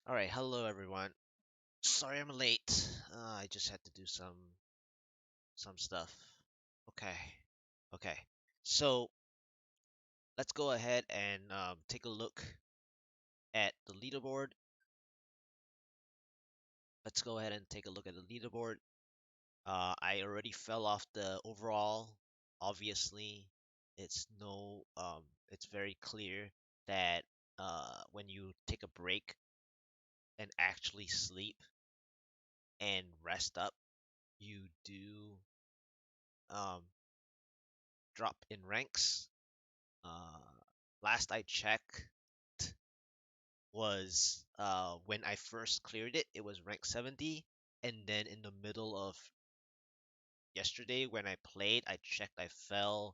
All right, hello everyone. Sorry I'm late. I just had to do some stuff. Okay, okay. So let's go ahead and take a look at the leaderboard. Let's go ahead and take a look at the leaderboard. I already fell off the overall. Obviously, it's very clear that when you take a break and actually sleep and rest up, you do um, drop in ranks. Uh, Last I checked was when I first cleared it, it was rank 70, and then in the middle of yesterday when I played, I checked I fell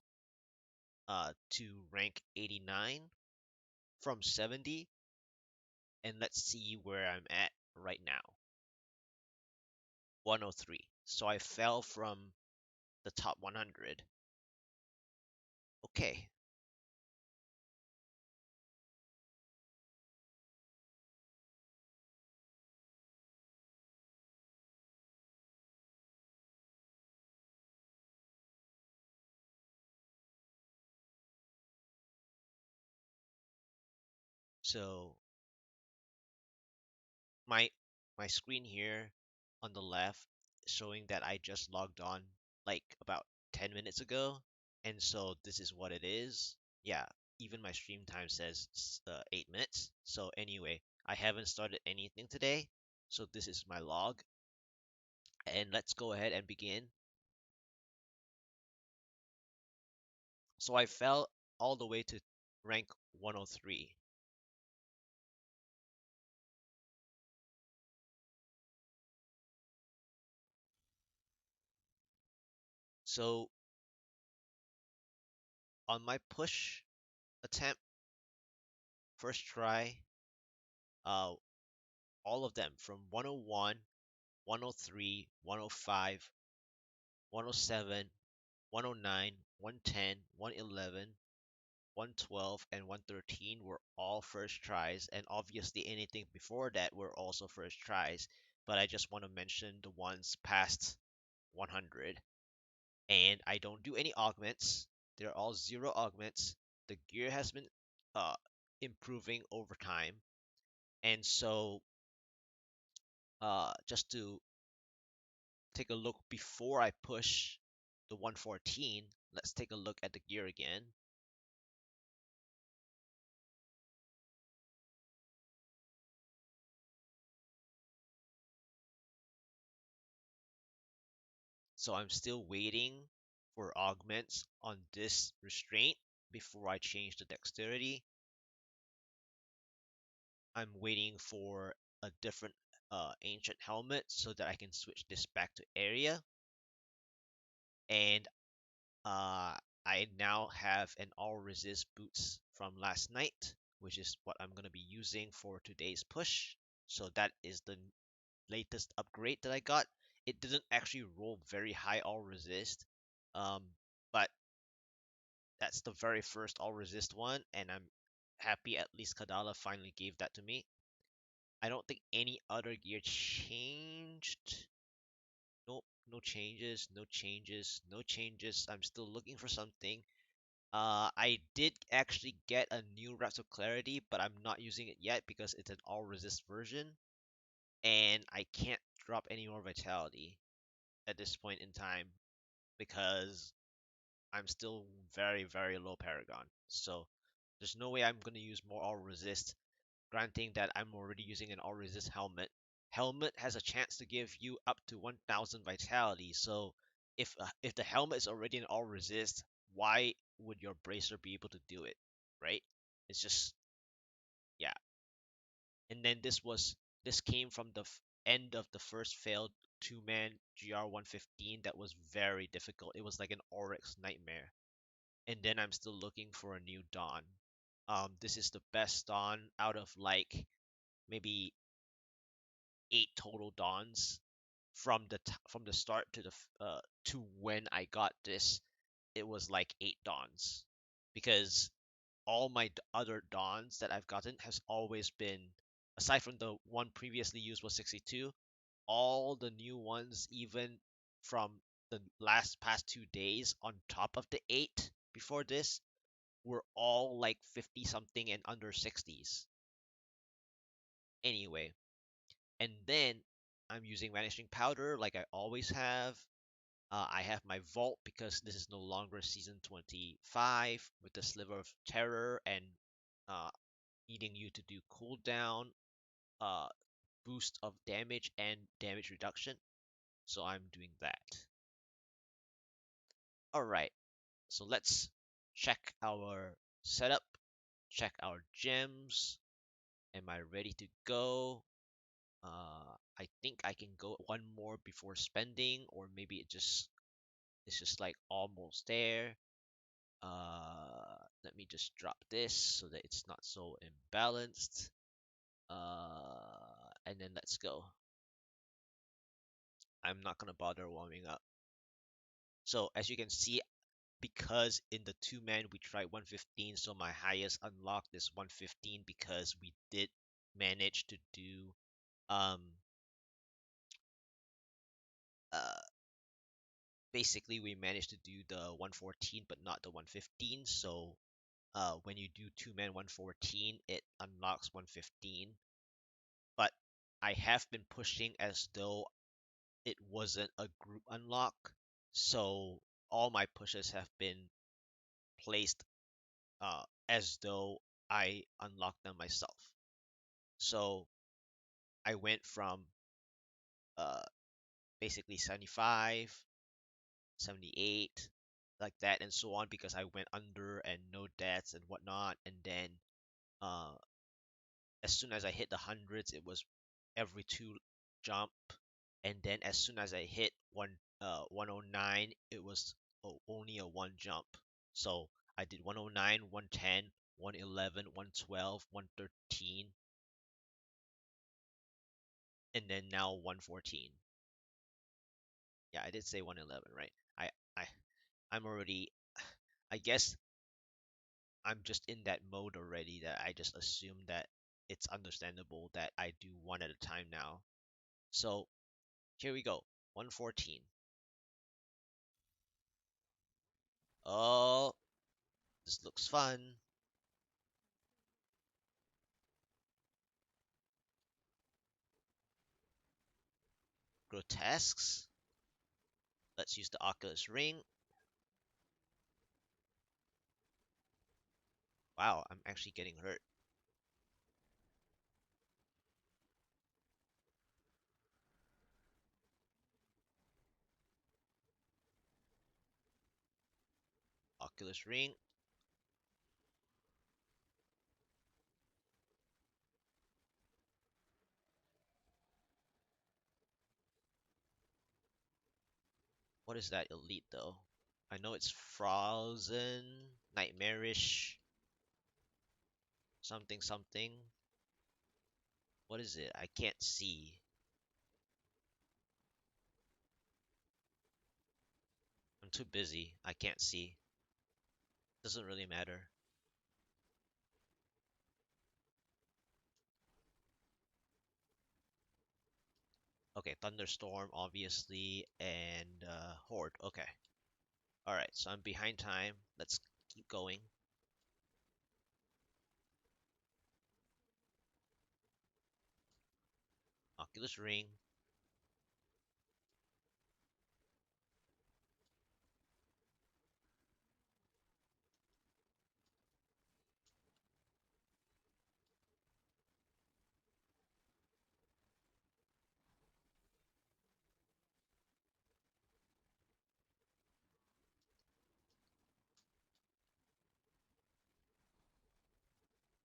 to rank 89 from 70, and let's see where I'm at right now. 103. So I fell from the top 100. Okay, so my my screen here on the left showing that I just logged on like about 10 minutes ago, and so this is what it is. Yeah, even my stream time says 8 minutes. So anyway, I haven't started anything today, so this is my log, and let's go ahead and begin. So I fell all the way to rank 103. So on my push attempt, first try, uh, all of them from 101, 103, 105, 107, 109, 110, 111, 112, and 113 were all first tries, and obviously anything before that were also first tries. But I just want to mention the ones past 100. And I don't do any augments. They're all zero augments. The gear has been uh, improving over time, and so just to take a look before I push the 114, let's take a look at the gear again. So I'm still waiting for augments on this restraint before I change the dexterity. I'm waiting for a different ancient helmet so that I can switch this back to area. And I now have an all resist boots from last night, which is what I'm going to be using for today's push. So that is the latest upgrade that I got. It didn't actually roll very high all resist, um, but that's the very first all resist one, and I'm happy at least Kadala finally gave that to me. I don't think any other gear changed. Nope, no changes, no changes, no changes. I'm still looking for something. I did actually get a new Wraps of Clarity, but I'm not using it yet because it's an all resist version, and I can't drop any more Vitality at this point in time because I'm still very, very low Paragon. So there's no way I'm going to use more all resist, granting that I'm already using an all resist helmet. Helmet has a chance to give you up to 1000 Vitality, so if the helmet is already an all resist, why would your bracer be able to do it, right? It's just, yeah. And then this came from the end of the first failed two-man GR115 that was very difficult. It was like an Oryx nightmare. And then I'm still looking for a new Dawn. This is the best Dawn out of like maybe 8 total Dawns from the start to to when I got this. It was like 8 Dawns because all my other Dawns that I've gotten has always been aside from the one previously used was 62, all the new ones, even from the past 2 days on top of the 8 before this, were all like 50 something and under 60s. Anyway, and then I'm using Vanishing Powder like I always have. I have my Vault because this is no longer Season 25 with the Sliver of Terror and uh, needing you to do cooldown, uh, boost of damage, and damage reduction. So I'm doing that. Alright, so let's check our setup, check our gems. Am I ready to go? I think I can go one more before spending, or maybe it's just like almost there. Let me just drop this so that it's not so imbalanced. And then let's go. I'm not gonna bother warming up. So as you can see, because in the two-man we tried 115, so my highest unlocked is 115 because we did manage to do um uh basically we managed to do the 114 but not the 115. So when you do two-man 114, it unlocks 115. But I have been pushing as though it wasn't a group unlock, so all my pushes have been placed as though I unlocked them myself. So I went from uh, basically 75, 78, like that, and so on because I went under and no deaths and whatnot. And then uh, as soon as I hit the hundreds, it was every two jump. And then as soon as I hit 109, it was only a one jump. So I did 109, 110, 111, 112, 113, and then now 114. Yeah, I did say 111, right? I I'm already I guess I'm just in that mode already that I just assume that it's understandable that I do one at a time now. So here we go. 114. Oh, this looks fun. Grotesques. Let's use the Oculus Ring. Wow, I'm actually getting hurt. Oculus Ring. What is that elite though? I know it's frozen, nightmarish, something something. What is it? I can't see. I'm too busy. I can't see. Doesn't really matter. Okay, Thunderstorm, obviously, and Horde. Okay. Alright, so I'm behind time. Let's keep going. Oculus Ring.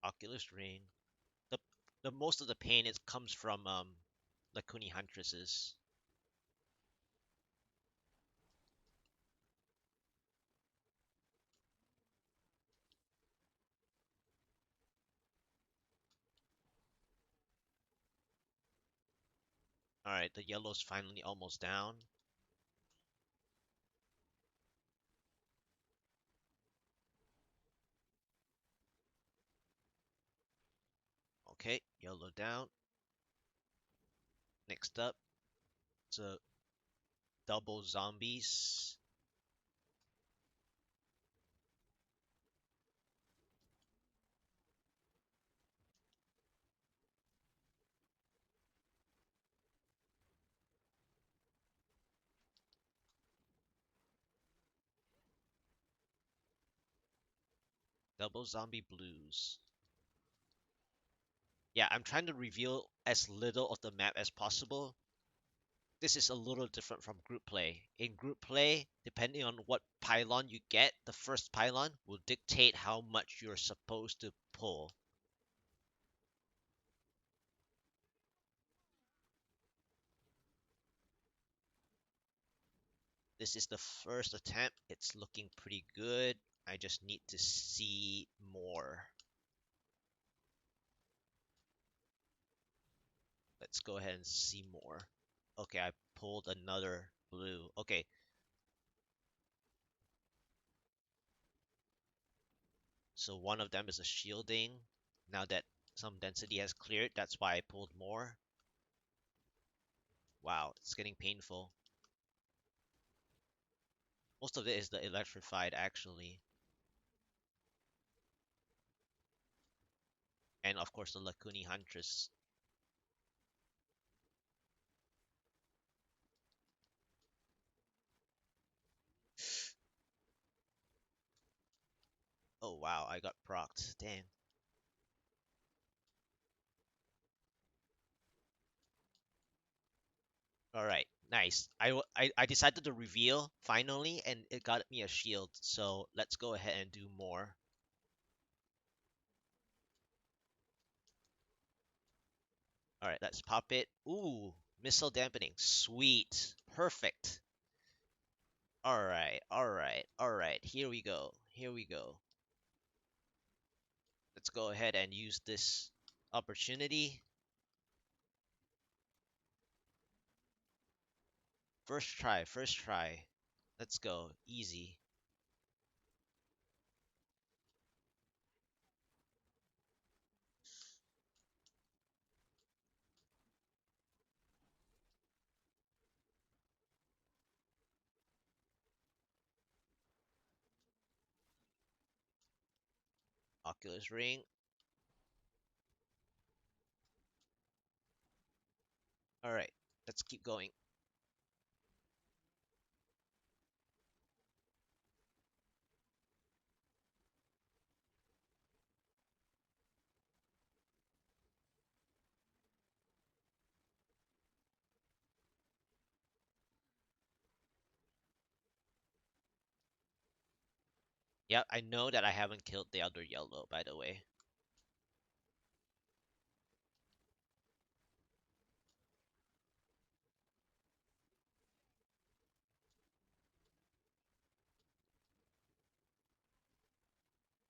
Oculus Ring. The the most of the pain it comes from the Kuni Huntresses. Alright, the yellow's finally almost down. Okay, yellow down. Next up, it's a double zombies. Double zombie blues. Yeah, I'm trying to reveal as little of the map as possible. This is a little different from group play. In group play, depending on what pylon you get, the first pylon will dictate how much you're supposed to pull. This is the first attempt. It's looking pretty good. I just need to see more. Let's go ahead and see more. Okay, I pulled another blue. Okay, so one of them is a shielding. Now that some density has cleared, that's why I pulled more. Wow, it's getting painful. Most of it is the electrified, actually. And of course, the Lacuni Huntress. Oh wow, I got procced. Dang. Alright, nice. I decided to reveal finally, and it got me a shield. So let's go ahead and do more. Alright, let's pop it. Ooh, missile dampening. Sweet. Perfect. Alright, alright, alright. Here we go. Here we go. Let's go ahead and use this opportunity. First try, first try. Let's go. Easy. Oculus Ring. Alright, let's keep going. Yep, I know that I haven't killed the other yellow, by the way.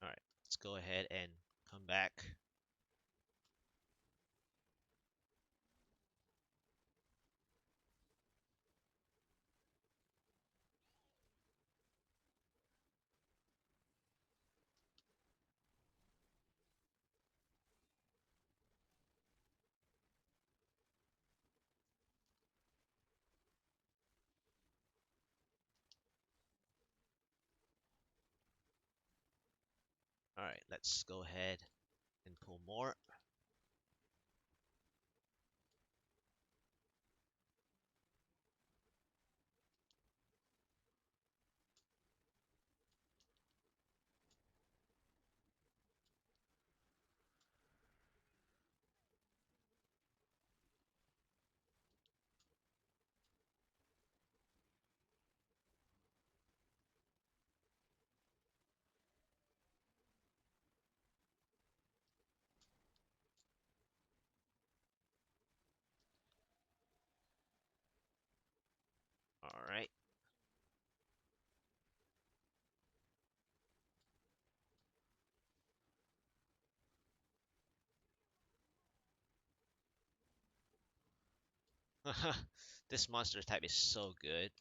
Alright, let's go ahead and come back. Alright, let's go ahead and pull more. Alright. This monster type is so good.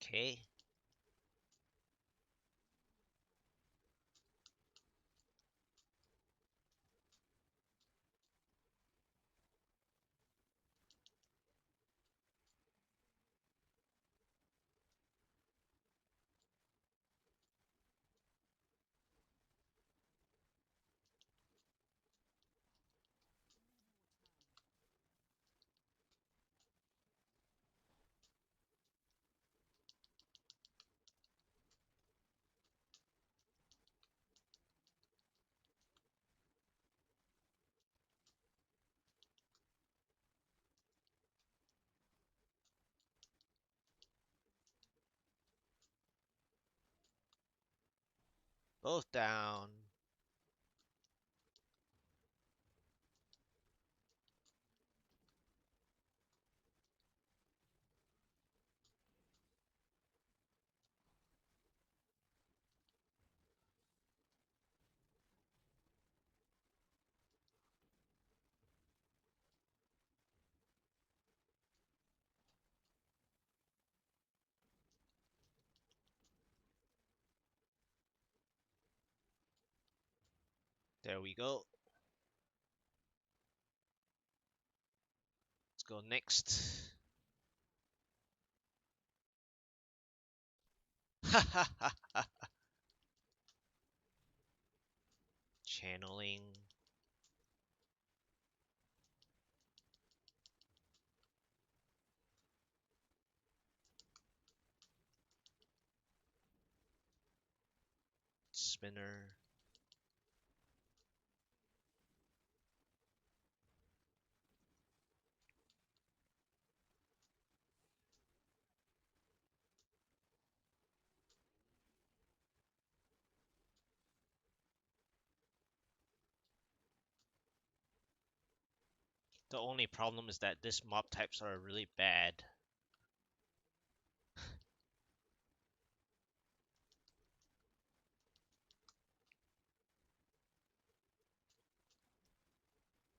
Okay. Both down. There we go. Let's go next. Channeling. Spinner. The only problem is that this mob types are really bad.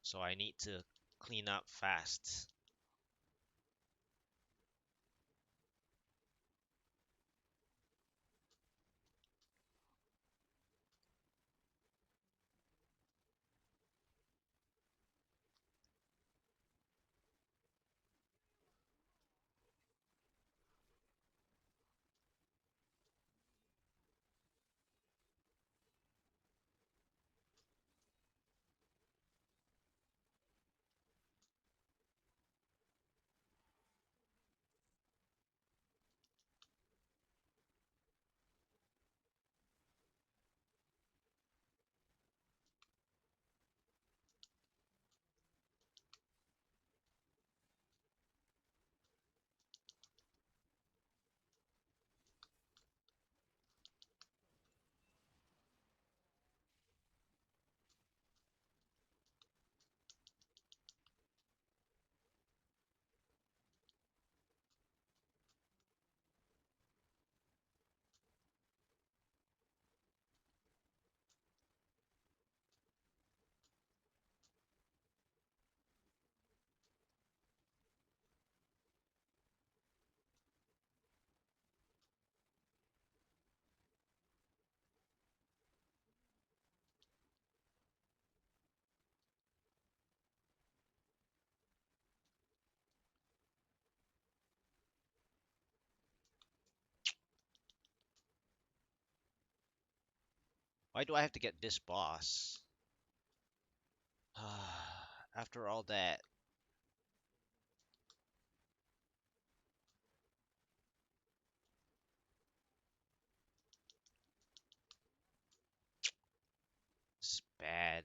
So I need to clean up fast. Why do I have to get this boss? After all that. It's bad.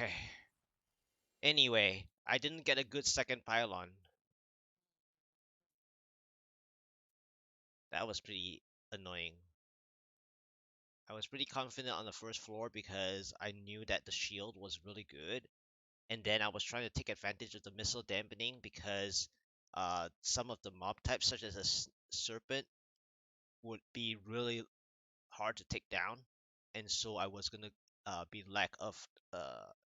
Okay. Anyway, I didn't get a good second pylon. That was pretty annoying. I was pretty confident on the first floor because I knew that the shield was really good. And then I was trying to take advantage of the missile dampening because some of the mob types, such as a serpent, would be really hard to take down. And so I was going to be lack of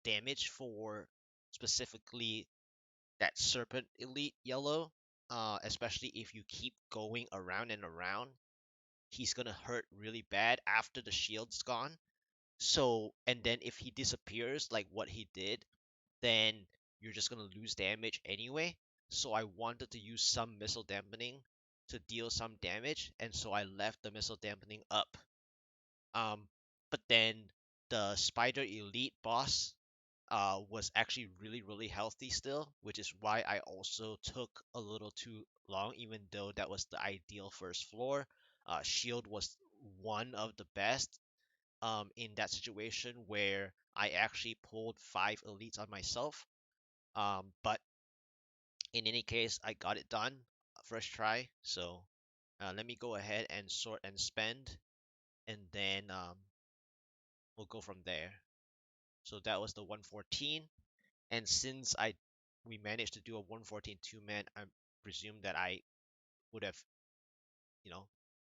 damage for specifically that serpent elite yellow, especially if you keep going around and around. He's gonna hurt really bad after the shield's gone. So, and then if he disappears, like what he did, then you're just gonna lose damage anyway. So I wanted to use some missile dampening to deal some damage, and so I left the missile dampening up. Um, but then the Spider Elite boss was actually really healthy still, which is why I also took a little too long, even though that was the ideal first floor. Shield was one of the best in that situation where I actually pulled five elites on myself. But in any case, I got it done first try. So let me go ahead and sort and spend, and then we'll go from there. So that was the 114. And since I we managed to do a 114 two-man, I presume that I would have, you know,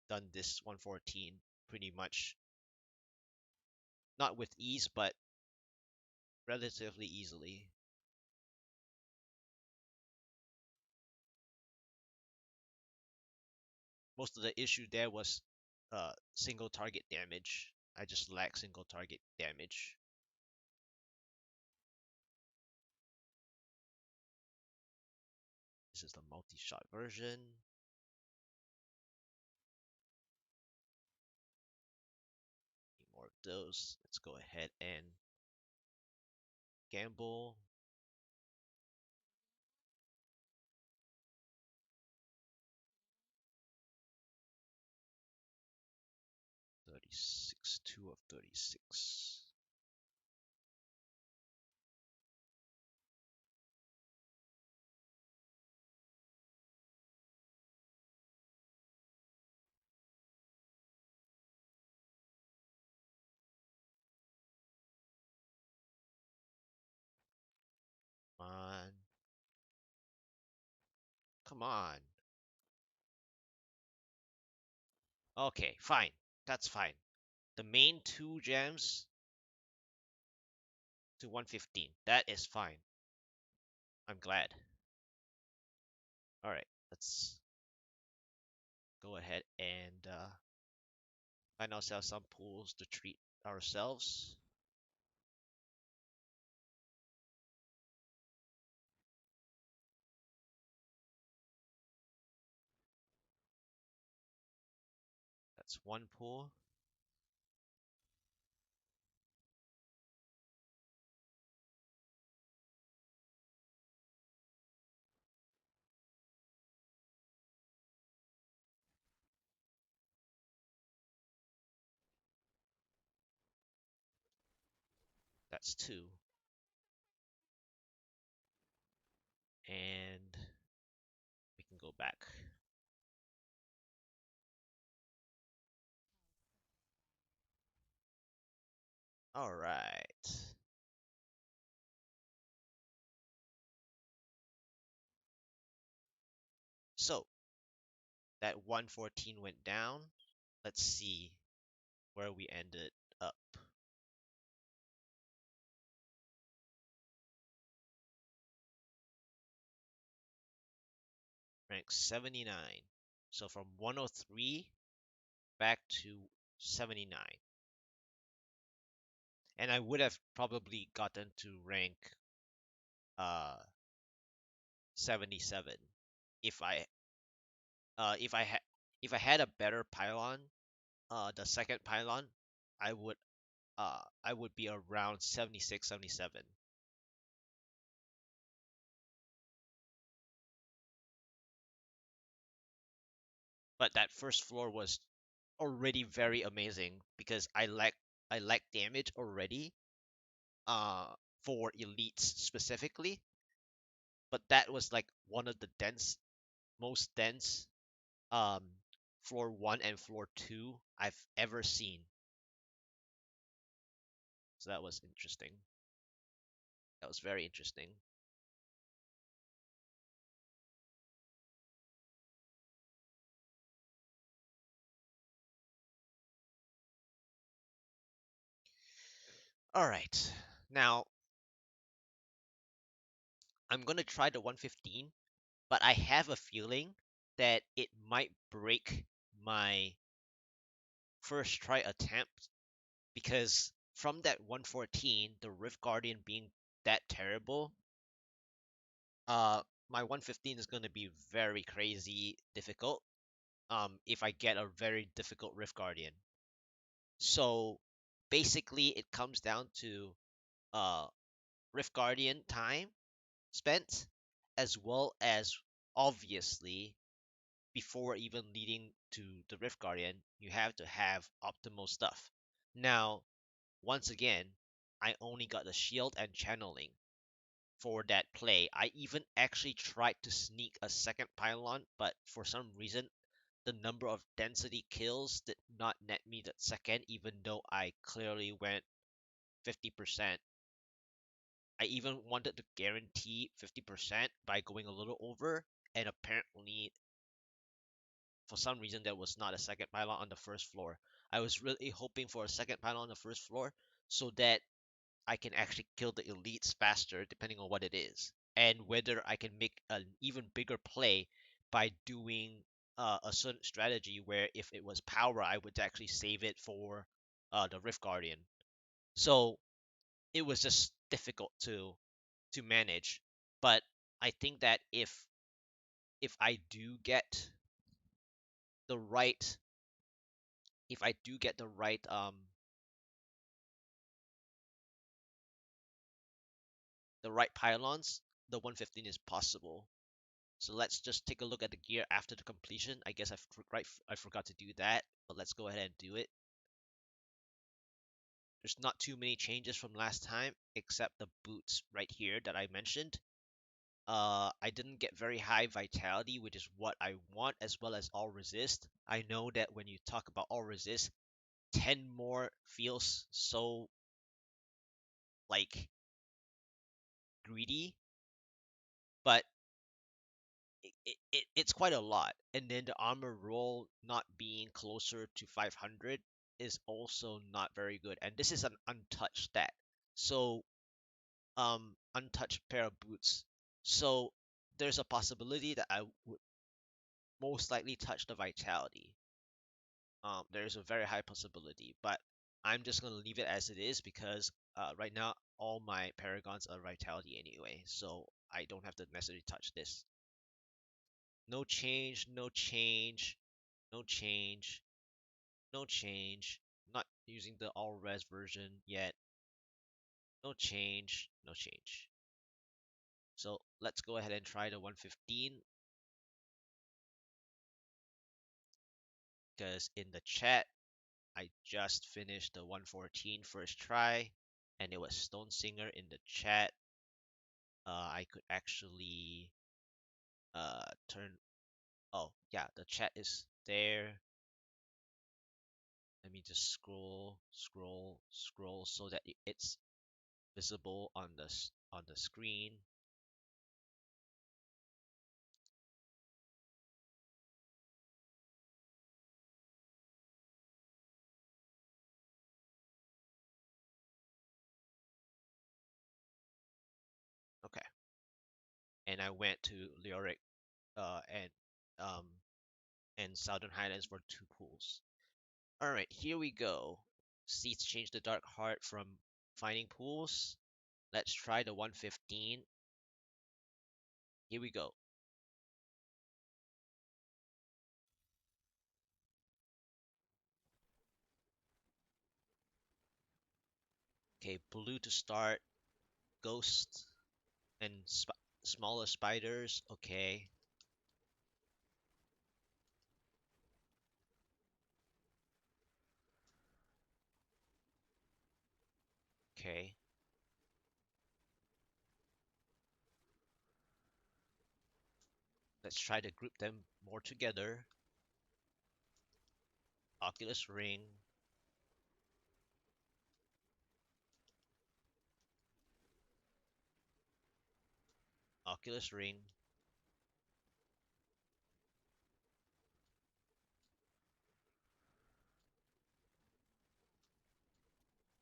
done this 114 pretty much, not with ease, but relatively easily. Most of the issue there was single target damage. I just lack single target damage. This is the multi-shot version. Need more of those. Let's go ahead and gamble. 36, 2 of 36. Come on. Come on. Okay, fine. That's fine. The main two gems to 115. That is fine. I'm glad. All right, let's go ahead and find ourselves some pools to treat ourselves. That's one pool. That's two. And we can go back. All right. So that 114 went down. Let's see where we ended up. Rank 79. So from 103 back to 79. And I would have probably gotten to rank uh 77 if if I had if I had a better pylon, the second pylon, I would I would be around 76, 77. But that first floor was already very amazing because I lack damage already. for elites specifically, but that was like one of the most dense um floor 1 and floor 2 I've ever seen. So that was interesting. That was very interesting. All right. Now, I'm going to try the 115, but I have a feeling that it might break my first try attempt because from that 114, the Rift Guardian being that terrible, uh, my 115 is going to be very crazy difficult. If I get a very difficult Rift Guardian, so basically it comes down to uh Rift Guardian time spent, as well as obviously before even leading to the Rift Guardian, you have to have optimal stuff. Now, once again, I only got the shield and channeling for that play. I even actually tried to sneak a second pylon, but for some reason, the number of density kills did not net me that second, even though I clearly went 50%. I even wanted to guarantee 50% by going a little over, and apparently, for some reason, there was not a second pylon on the first floor. I was really hoping for a second pylon on the first floor so that I can actually kill the elites faster, depending on what it is, and whether I can make an even bigger play by doing a certain strategy where if it was power, I would actually save it for the Rift Guardian. So it was just difficult to manage. But I think that if I do get the right if I do get the right pylons, the 115 is possible. So let's just take a look at the gear after the completion. I guess I forgot to do that, but let's go ahead and do it. There's not too many changes from last time, except the boots right here that I mentioned. I didn't get very high vitality, which is what I want, as well as all resist. I know that when you talk about all resist, 10 more feels so like greedy, but it's quite a lot. And then the armor roll not being closer to 500 is also not very good. And this is an untouched stat. So, untouched pair of boots. So there's a possibility that I would most likely touch the vitality. There's a very high possibility, but I'm just gonna leave it as it is because right now all my paragons are vitality anyway, so I don't have to necessarily touch this. No change, no change, no change, no change. Not using the all res version yet. No change, no change. So let's go ahead and try the 115 because in the chat I just finished the 114 first try and it was Stone Singer in the chat. I could actually turn. Oh, yeah, the chat is there. Let me just scroll so that it's visible on the screen. Okay, and I went to Leoric uh, and um, and Southern Highlands for 2 pools. All right, here we go. Seats change the Dark Heart from finding pools. Let's try the 115. Here we go. Okay, blue to start. Ghost and smaller spiders. Okay. Okay. Let's try to group them more together. Oculus ring. Oculus ring.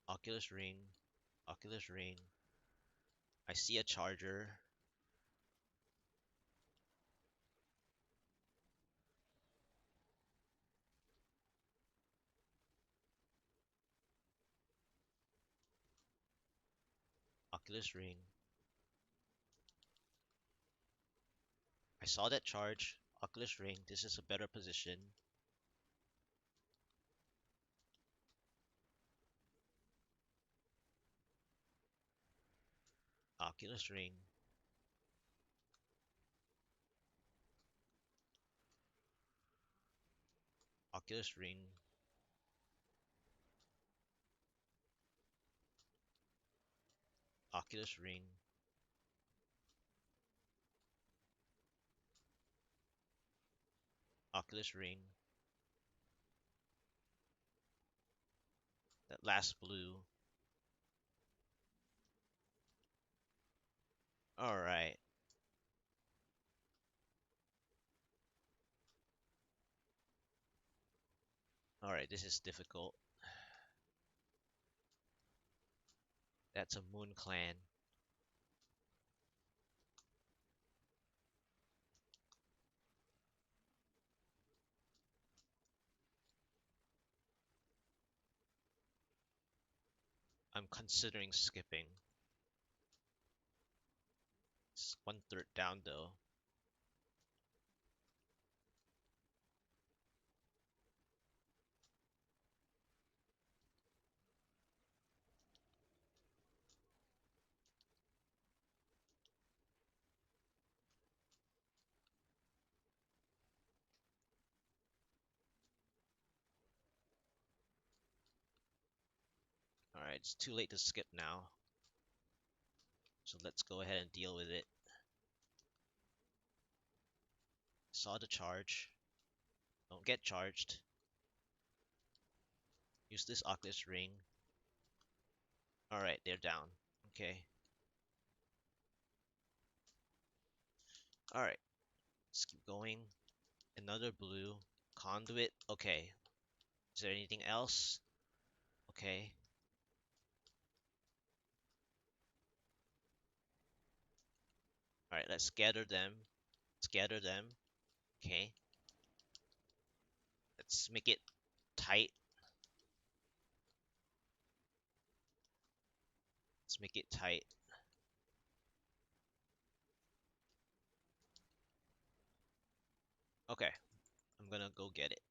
Oculus ring. Oculus ring. I see a charger. Oculus ring. I saw that charge. Oculus ring. This is a better position. Oculus ring. Oculus ring. Oculus ring. Oculus ring. That last blue. Alright. Alright, this is difficult. That's a moon clan. I'm considering skipping. It's 1/3 down though. Alright, it's too late to skip now. So let's go ahead and deal with it. Saw the charge. Don't get charged. Use this Oculus ring. Alright, they're down. Okay. Alright, let's keep going. Another blue. Conduit. Okay. Is there anything else? Okay. Alright, let's gather them. Let's gather them. Okay. Let's make it tight. Let's make it tight. Okay. I'm gonna go get it.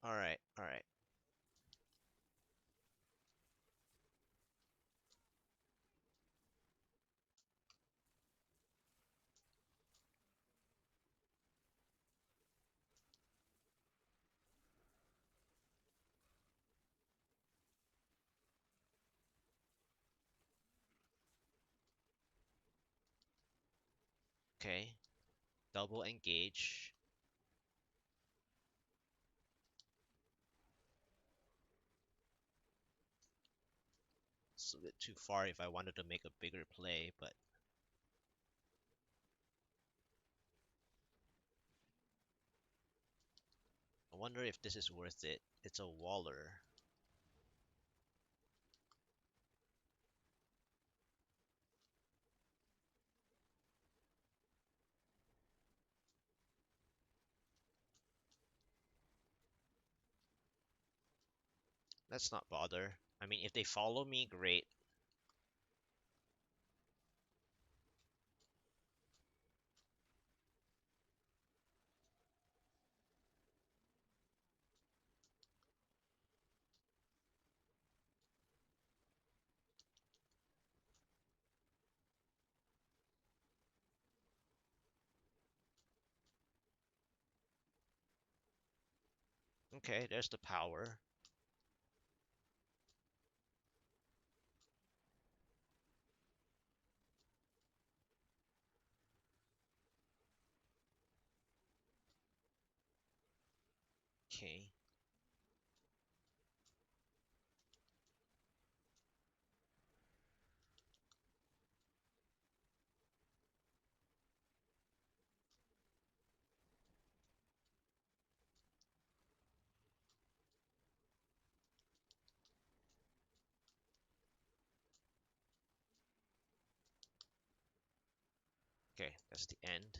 Alright, alright. Okay. Double engage. It's a bit too far if I wanted to make a bigger play, but I wonder if this is worth it. It's a Waller. Let's not bother. I mean, if they follow me, great. Okay, there's the power. Okay. Okay, that's the end.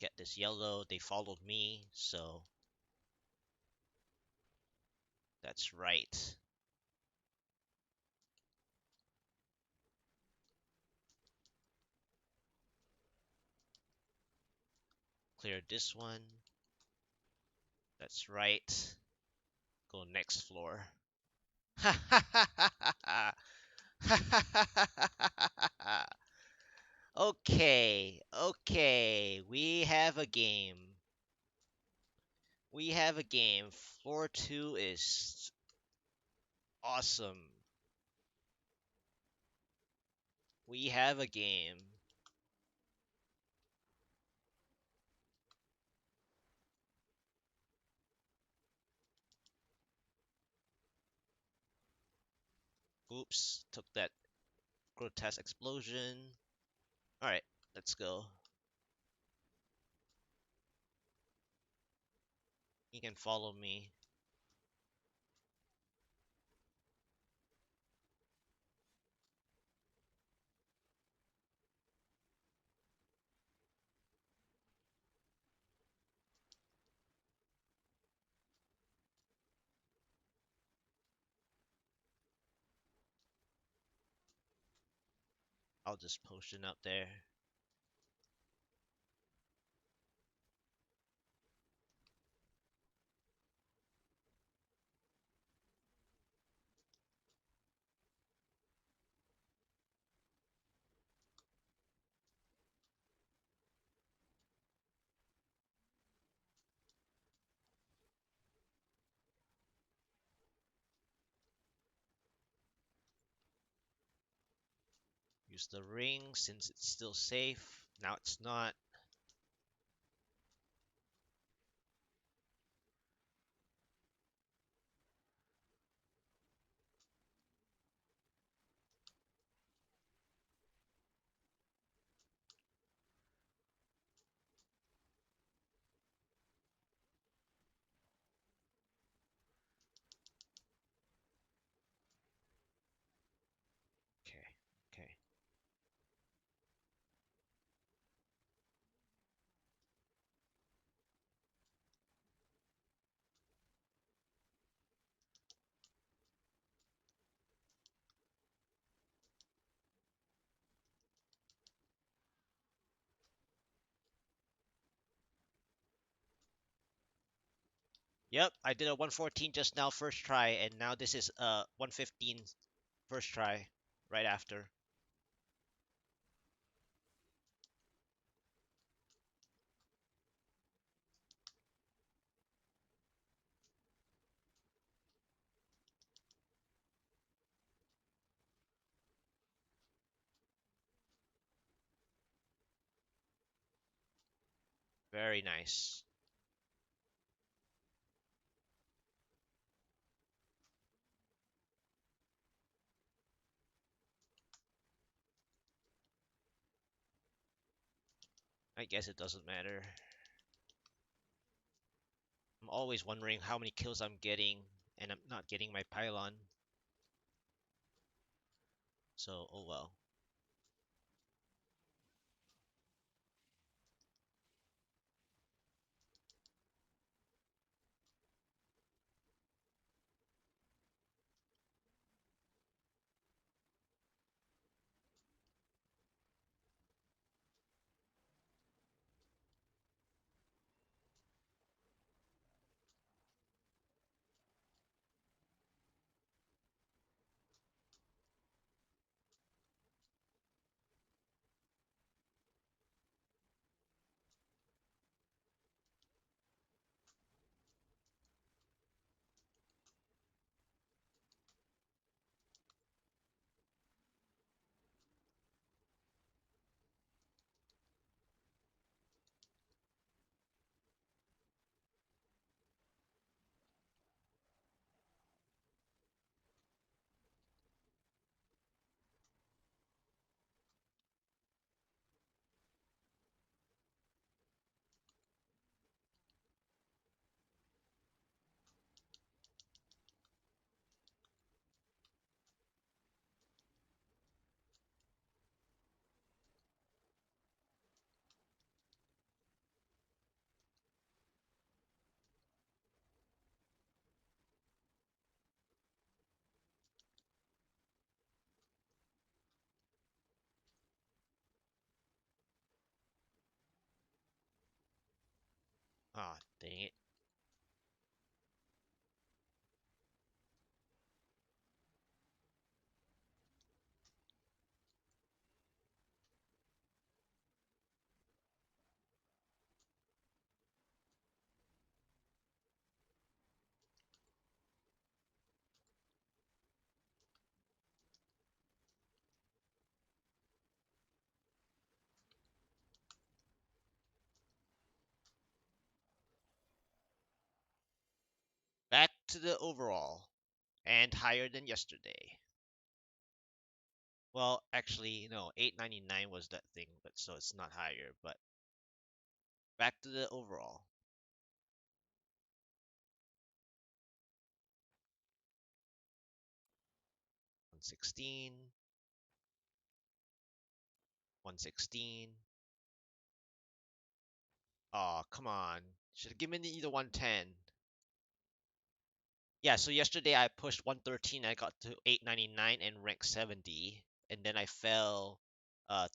Get this yellow. They followed me, so that's right. Clear this one. That's right. Go next floor. Okay, okay. We have a game. We have a game. Floor 2 is awesome. We have a game. Oops, took that grotesque explosion. Alright, let's go. You can follow me. I'll just potion up there. Use the ring since it's still safe. Now it's not. Okay, okay. Yep, I did a 114 just now first try, and now this is 115 first try right after. Very nice. I guess it doesn't matter. I'm always wondering how many kills I'm getting, and I'm not getting my pylon. So, oh well. Ah, dang it. Back to the overall, and higher than yesterday. Well, actually, no, 899 was that thing, but so it's not higher, but back to the overall. 116, 116. Oh, come on. Should have given me the 110. Yeah, so yesterday I pushed 113, I got to 899 and rank 70, and then I fell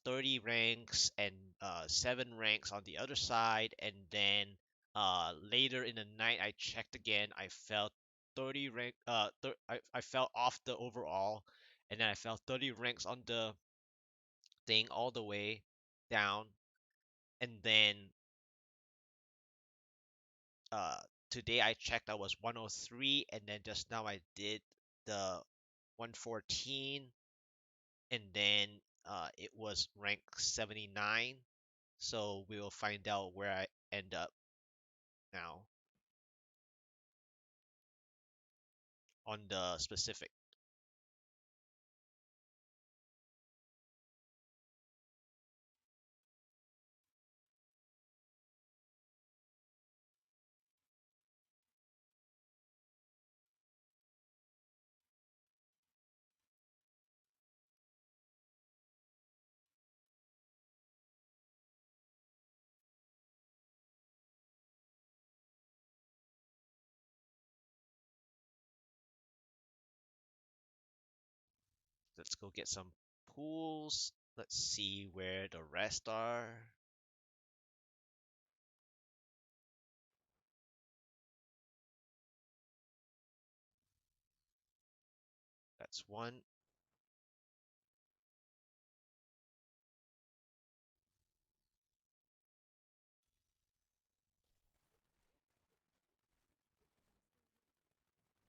30 ranks and 7 ranks on the other side, and then later in the night I checked again, I fell 30 rank I fell off the overall, and then I fell 30 ranks on the thing all the way down, and then uh today I checked I was 103, and then just now I did the 114, and then it was rank 79. So we will find out where I end up now on the specific. Let's go get some pools. Let's see where the rest are. That's one.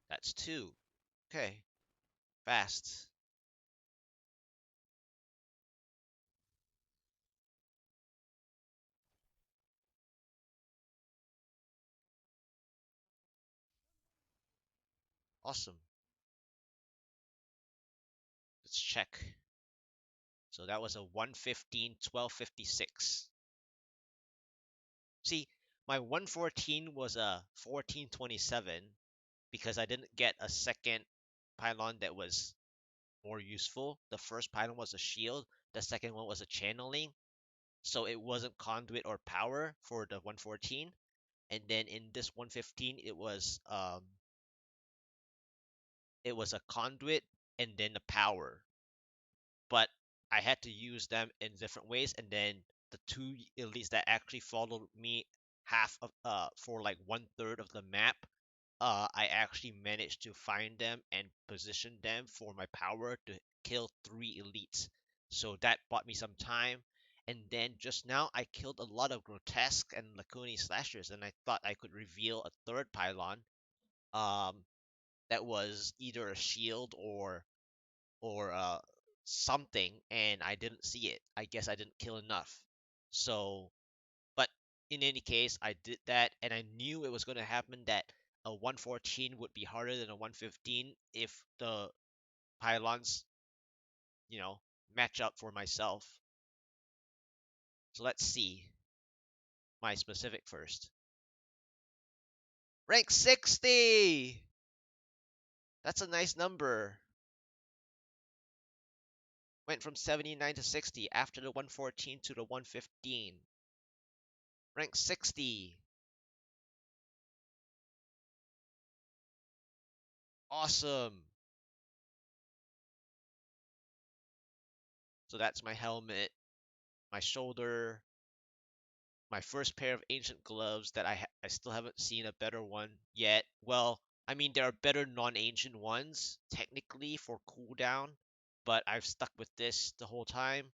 That's two. Okay, fast. Awesome. Let's check. So that was a 115, 1256. See, my 114 was a 1427 because I didn't get a second pylon that was more useful. The first pylon was a shield, the second one was a channeling. So it wasn't conduit or power for the 114. And then in this 115 it was a conduit and then a power. But I had to use them in different ways, and then the two elites that actually followed me half of for like 1/3 of the map, I actually managed to find them and position them for my power to kill 3 elites. So that bought me some time. And then just now I killed a lot of grotesque and lacunae slashers, and I thought I could reveal a third pylon. Um, that was either a shield or something, and I didn't see it. I guess I didn't kill enough. So, but in any case, I did that, and I knew it was going to happen that a 114 would be harder than a 115 if the pylons, you know, match up for myself. So let's see my specific first. Rank 60! That's a nice number. Went from 79 to 60 after the 114 to the 115. Rank 60. Awesome. So that's my helmet, my shoulder, my first pair of ancient gloves that I still haven't seen a better one yet. Well, I mean there are better non-ancient ones technically for cooldown, but I've stuck with this the whole time.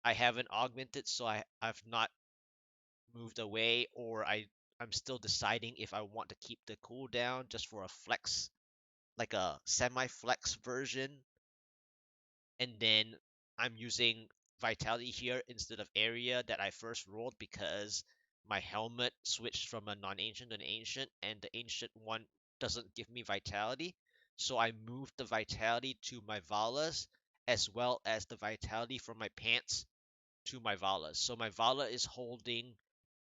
I haven't augmented, so I've not moved away, or I'm still deciding if I want to keep the cooldown just for a flex, like a semi-flex version, and then I'm using vitality here instead of area that I first rolled because my helmet switched from a non-ancient to an ancient, and the ancient one doesn't give me vitality. So I moved the vitality to my Vallas as well as the vitality from my pants to my Vallas. So my Valla is holding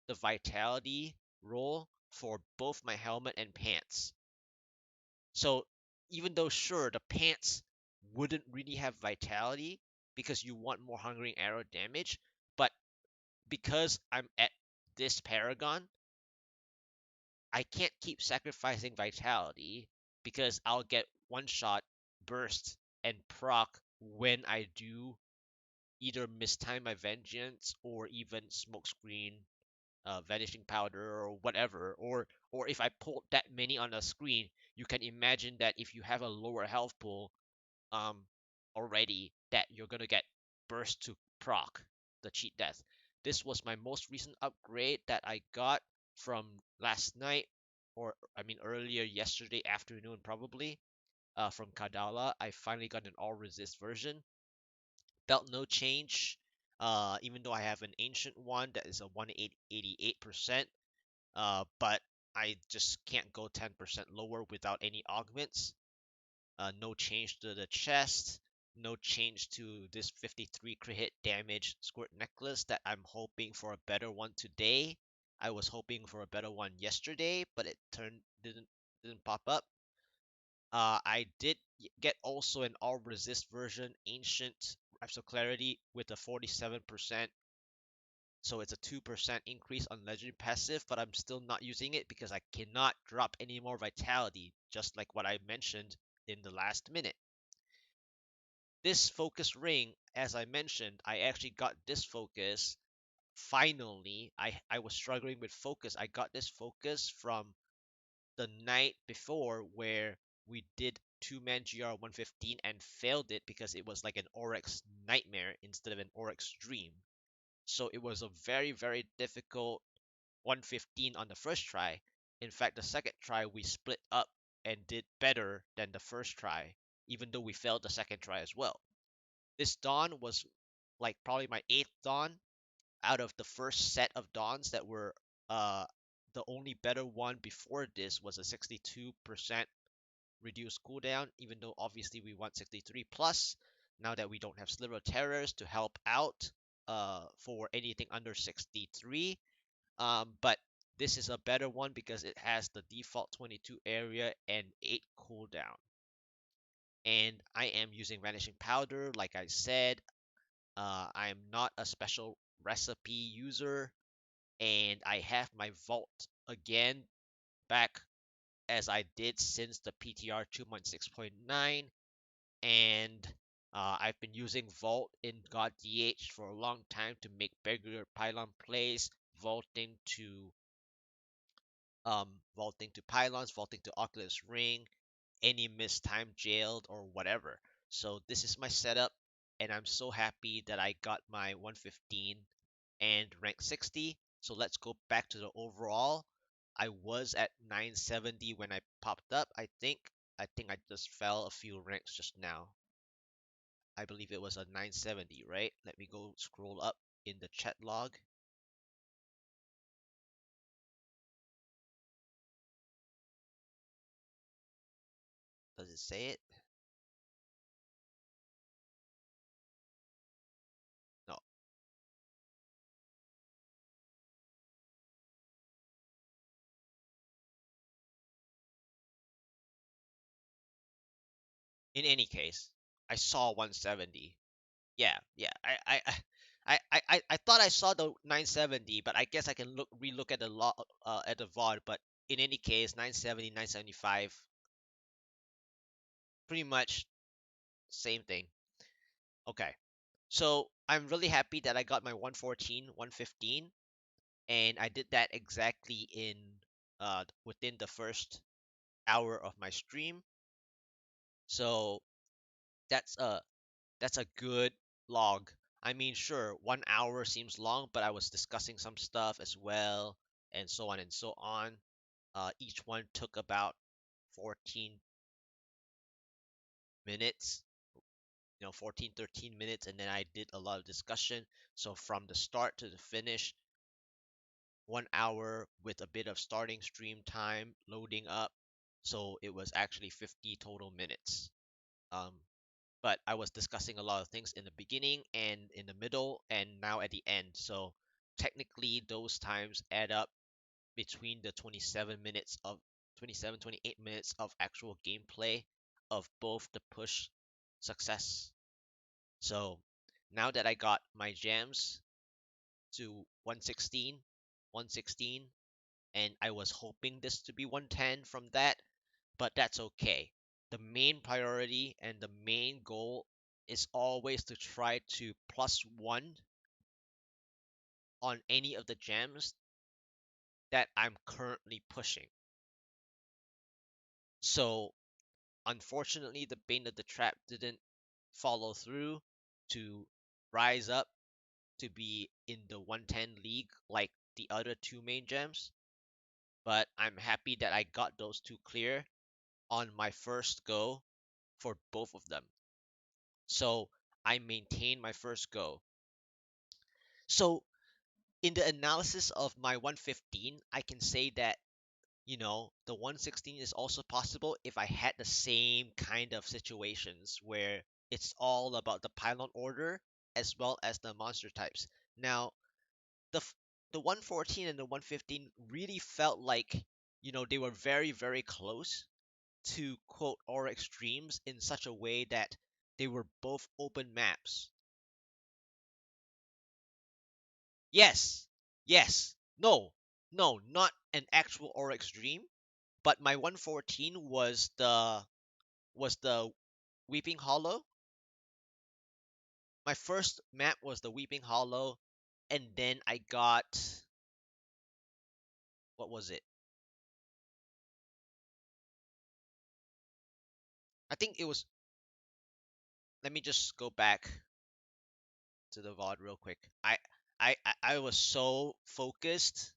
the vitality roll for both my helmet and pants. So even though sure the pants wouldn't really have vitality because you want more hungering arrow damage, but because I'm at this paragon, I can't keep sacrificing vitality because I'll get one shot, burst, and proc when I do either mistime my vengeance or even smokescreen, vanishing powder or whatever, or if I pull that many on a screen, you can imagine that if you have a lower health pool, um already, that you're gonna get burst to proc the cheat death. This was my most recent upgrade that I got from last night, or I mean earlier yesterday afternoon probably, from Kadala. I finally got an all resist version. Belt no change. Even though I have an ancient one that is a 188%, but I just can't go 10% lower without any augments. No change to the chest, no change to this 53 crit hit damage squirt necklace that I'm hoping for a better one today. I was hoping for a better one yesterday, but it turned didn't pop up. I did get also an all resist version, ancient Reps of Clarity with a 47%. So it's a 2% increase on legendary passive, but I'm still not using it because I cannot drop any more vitality, just like what I mentioned in the last minute. This focus ring, as I mentioned, I actually got this focus finally. I was struggling with focus. I got this focus from the night before where we did two-man GR 115 and failed it because it was like an Oryx nightmare instead of an Oryx dream. So it was a very, very difficult 115 on the first try. In fact, the second try we split up and did better than the first try, even though we failed the second try as well. This dawn was like probably my eighth dawn out of the first set of dawns that were uh the only better one before this was a 62% reduce cooldown, even though obviously we want 63 plus. Now that we don't have Sliver of Terrors to help out for anything under 63. But this is a better one because it has the default 22 area and 8 cooldown. And I am using Vanishing Powder, like I said. I am not a special recipe user, and I have my vault again back as I did since the PTR 2.6.9, and I've been using vault in God DH for a long time to make bigger pylon plays, vaulting to pylons, vaulting to Oculus Ring, any missed time jailed or whatever. So this is my setup, and I'm so happy that I got my 115 and rank 60. So let's go back to the overall. I was at 970 when I popped up. I think I just fell a few ranks just now. I believe it was a 970, right? Let me go scroll up in the chat log. Does it say it? No. In any case, I saw 170. Yeah, yeah. I thought I saw the 970, but I guess I can relook at the at the VOD. But in any case, 970, 975, pretty much same thing. Okay, so I'm really happy that I got my 114, 115, and I did that exactly in within the first hour of my stream. So that's a good log. I mean, sure, 1 hour seems long, but I was discussing some stuff as well, and so on and so on. Each one took about 14 minutes, 14, 13 minutes, and then I did a lot of discussion. So from the start to the finish, 1 hour with a bit of starting stream time, loading up. So it was actually 50 total minutes. Um, but I was discussing a lot of things in the beginning and in the middle and now at the end. So technically those times add up between the 27, 28 minutes of actual gameplay of both the push success. So now that I got my gems to 116, 116, and I was hoping this to be 110 from that, but that's okay. The main priority and the main goal is always to try to +1 on any of the gems that I'm currently pushing. So, unfortunately, the Bane of the Trap didn't follow through to rise up to be in the 110 league like the other two main gems, but I'm happy that I got those two clear on my first go for both of them. So I maintain my first go. So in the analysis of my 115, I can say that, the 116 is also possible if I had the same kind of situations where it's all about the pylon order as well as the monster types. Now, the 114 and the 115 really felt like, they were very, very close to quote Aura Extremes in such a way that they were both open maps. Yes, yes, no, no, not an actual Aura Extreme, but my 114 was the Weeping Hollow. My first map was the Weeping Hollow, and then I got, what was it? I think it was. Let me just go back to the VOD real quick. I was so focused,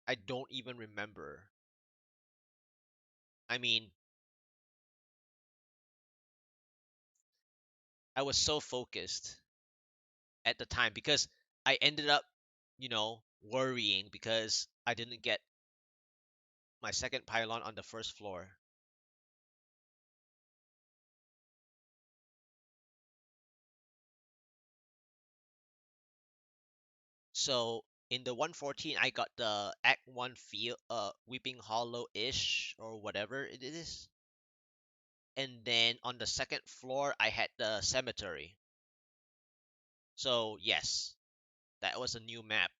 I don't even remember. I mean, I was so focused at the time because I ended up, worrying because I didn't get my second pylon on the first floor. So in the 114, I got the Act 1 field, Weeping Hollow-ish, or whatever it is. And then on the second floor, I had the cemetery. So yes, that was a new map.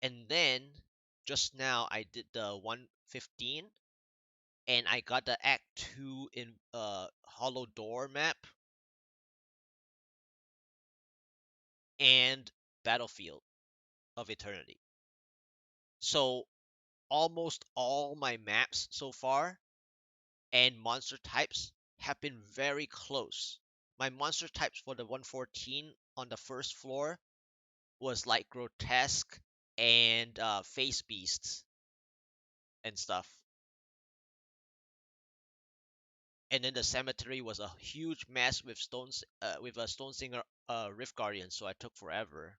And then just now I did the 115, and I got the Act 2 in Hollow Door map and Battlefield of Eternity. So almost all my maps so far and monster types have been very close. My monster types for the 114 on the first floor was like grotesque and face beasts and stuff. And then the cemetery was a huge mess with stones, with a stone singer, rift guardian. So I took forever.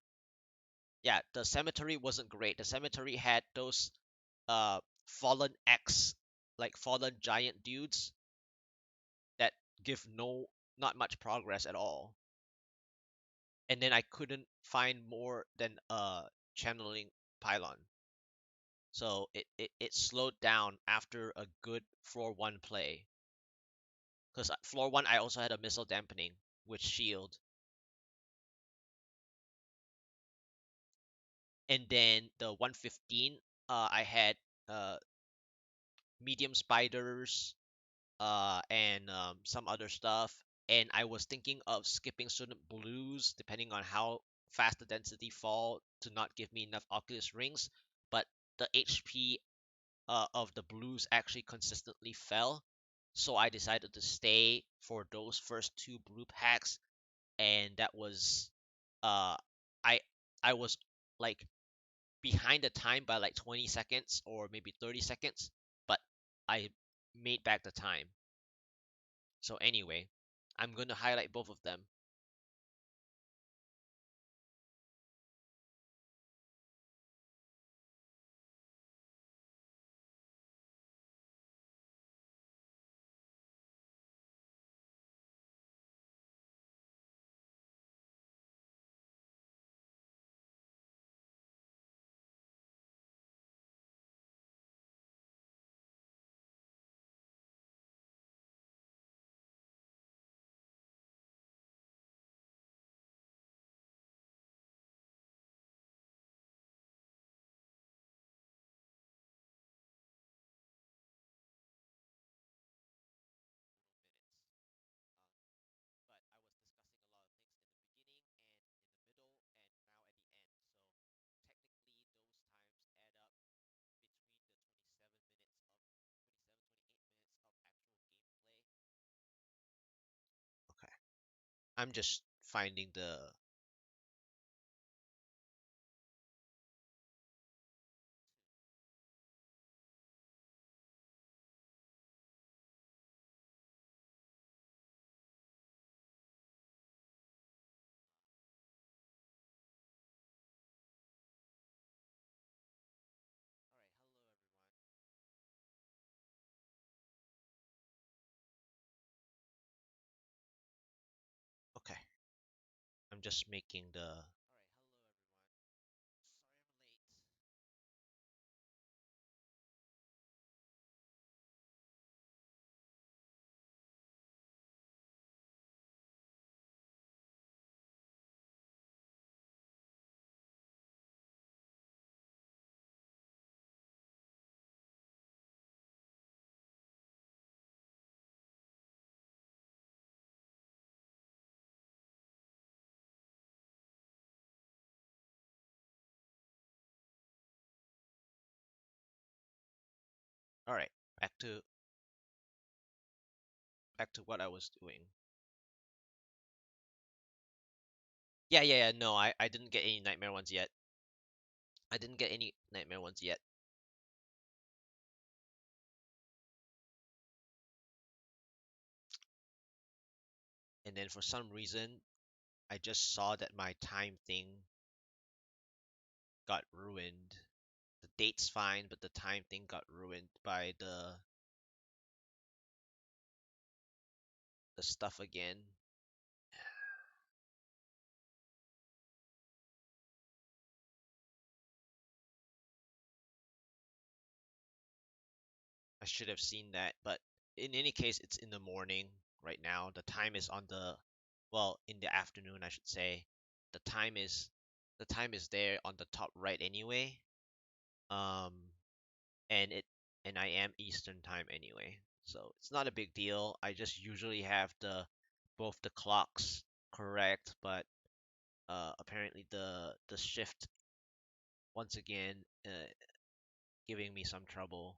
Yeah, the cemetery wasn't great. The cemetery had those fallen X, like fallen giant dudes that give not much progress at all. And then I couldn't find more than channeling pylon. So it slowed down after a good floor one play. Because floor one I also had a missile dampening with shield. And then the 115 I had uh medium spiders and some other stuff. And I was thinking of skipping certain blues depending on how fast the density fall to not give me enough Oculus rings. But the HP of the blues actually consistently fell. So I decided to stay for those first two blue packs, and that was uh I I was like behind the time by like 20 seconds or maybe 30 seconds, but I made back the time. So anyway, I'm going to highlight both of them. But I was discussing a lot of things in the beginning and in the middle and now at the end. So technically those times add up between the 27 minutes of 28 minutes of actual gameplay. Okay. I'm just finding the All right, hello everyone. Okay. I'm just making the All right, hello everyone. Sorry I'm late. All right, back to what I was doing. Yeah. No, I didn't get any nightmare ones yet. I didn't get any nightmare ones yet. And then for some reason, I just saw that my time thing got ruined. The date's fine, but the time thing got ruined by the stuff again. I should have seen that, but in any case, it's in the morning right now. The time is on the, well, in the afternoon, I should say. The time is the time is there on the top right anyway. Um, and it and I am Eastern time anyway, so it's not a big deal. I just usually have the both the clocks correct, but apparently the shift once again giving me some trouble.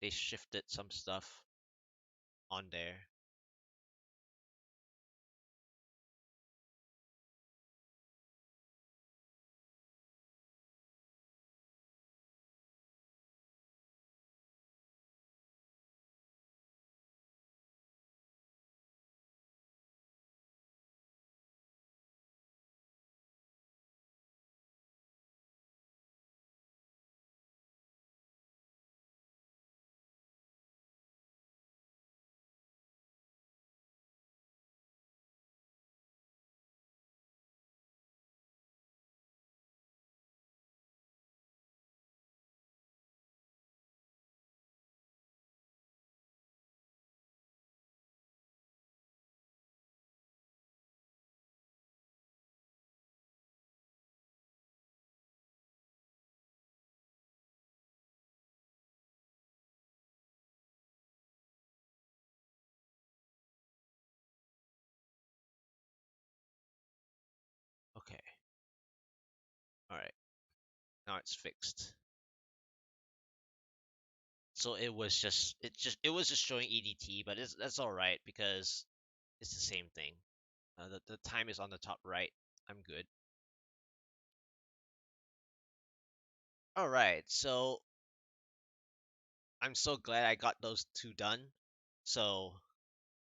They shifted some stuff on there. Okay, all right, now it's fixed. So it was just showing EDT, but that's all right because it's the same thing. The time is on the top right. I'm good. All right, so I'm so glad I got those two done. So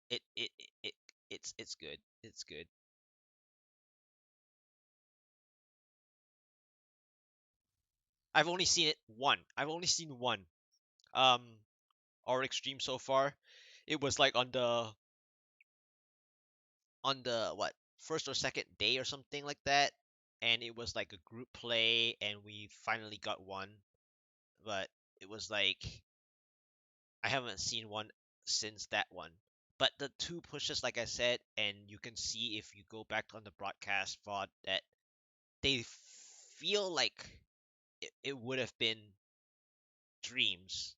it it it, it it's good. It's good. I've only seen it one. I've only seen one. Um, our extreme so far, it was like on the what first or second day or something like that, and it was like a group play, and we finally got one. But it was like I haven't seen one since that one. But the two pushes, like I said, and you can see if you go back on the broadcast VOD that they feel like it would have been dreams.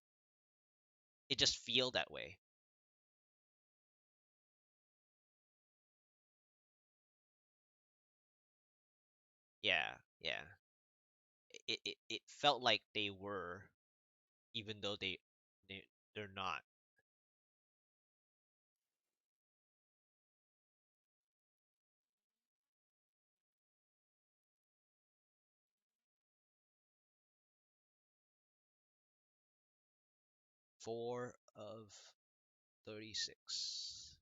It just feel that way. Yeah, yeah. It felt like they were, even though they're not. 4 of 36.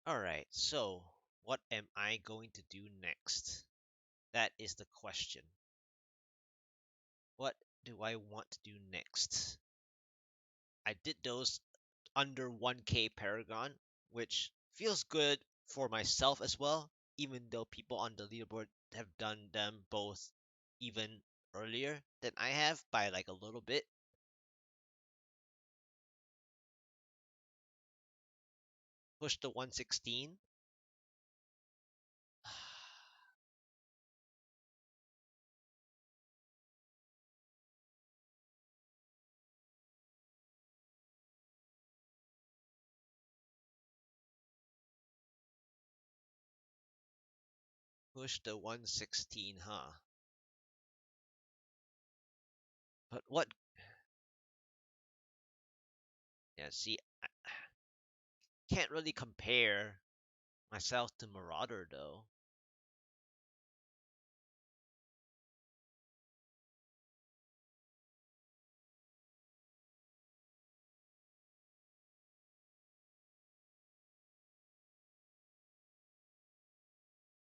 All right. So, what am I going to do next? That is the question. What do I want to do next? I did those under 1K Paragon, which feels good for myself as well, even though people on the leaderboard have done them both even earlier than I have by like a little bit. Push the 116. Push the 116, huh? But what? Yeah, see, I can't really compare myself to Marauder though.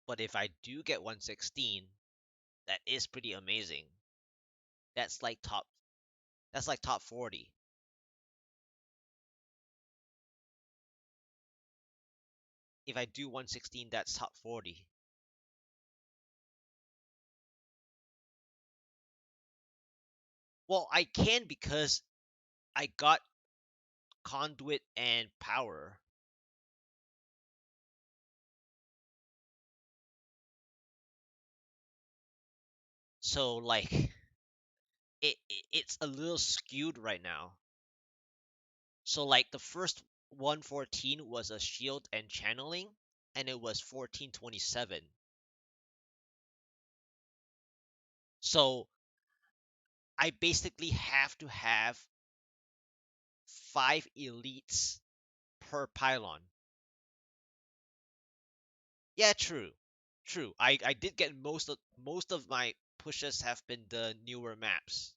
But if I do get 116, that is pretty amazing. That's like top. That's like top 40. If I do 116, that's top 40. Well, I can because I got conduit and power. So like it's a little skewed right now. So like the first 114 was a shield and channeling, and it was 1427. So I basically have to have five elites per pylon. Yeah, true. True. I did get most of my pushes have been the newer maps.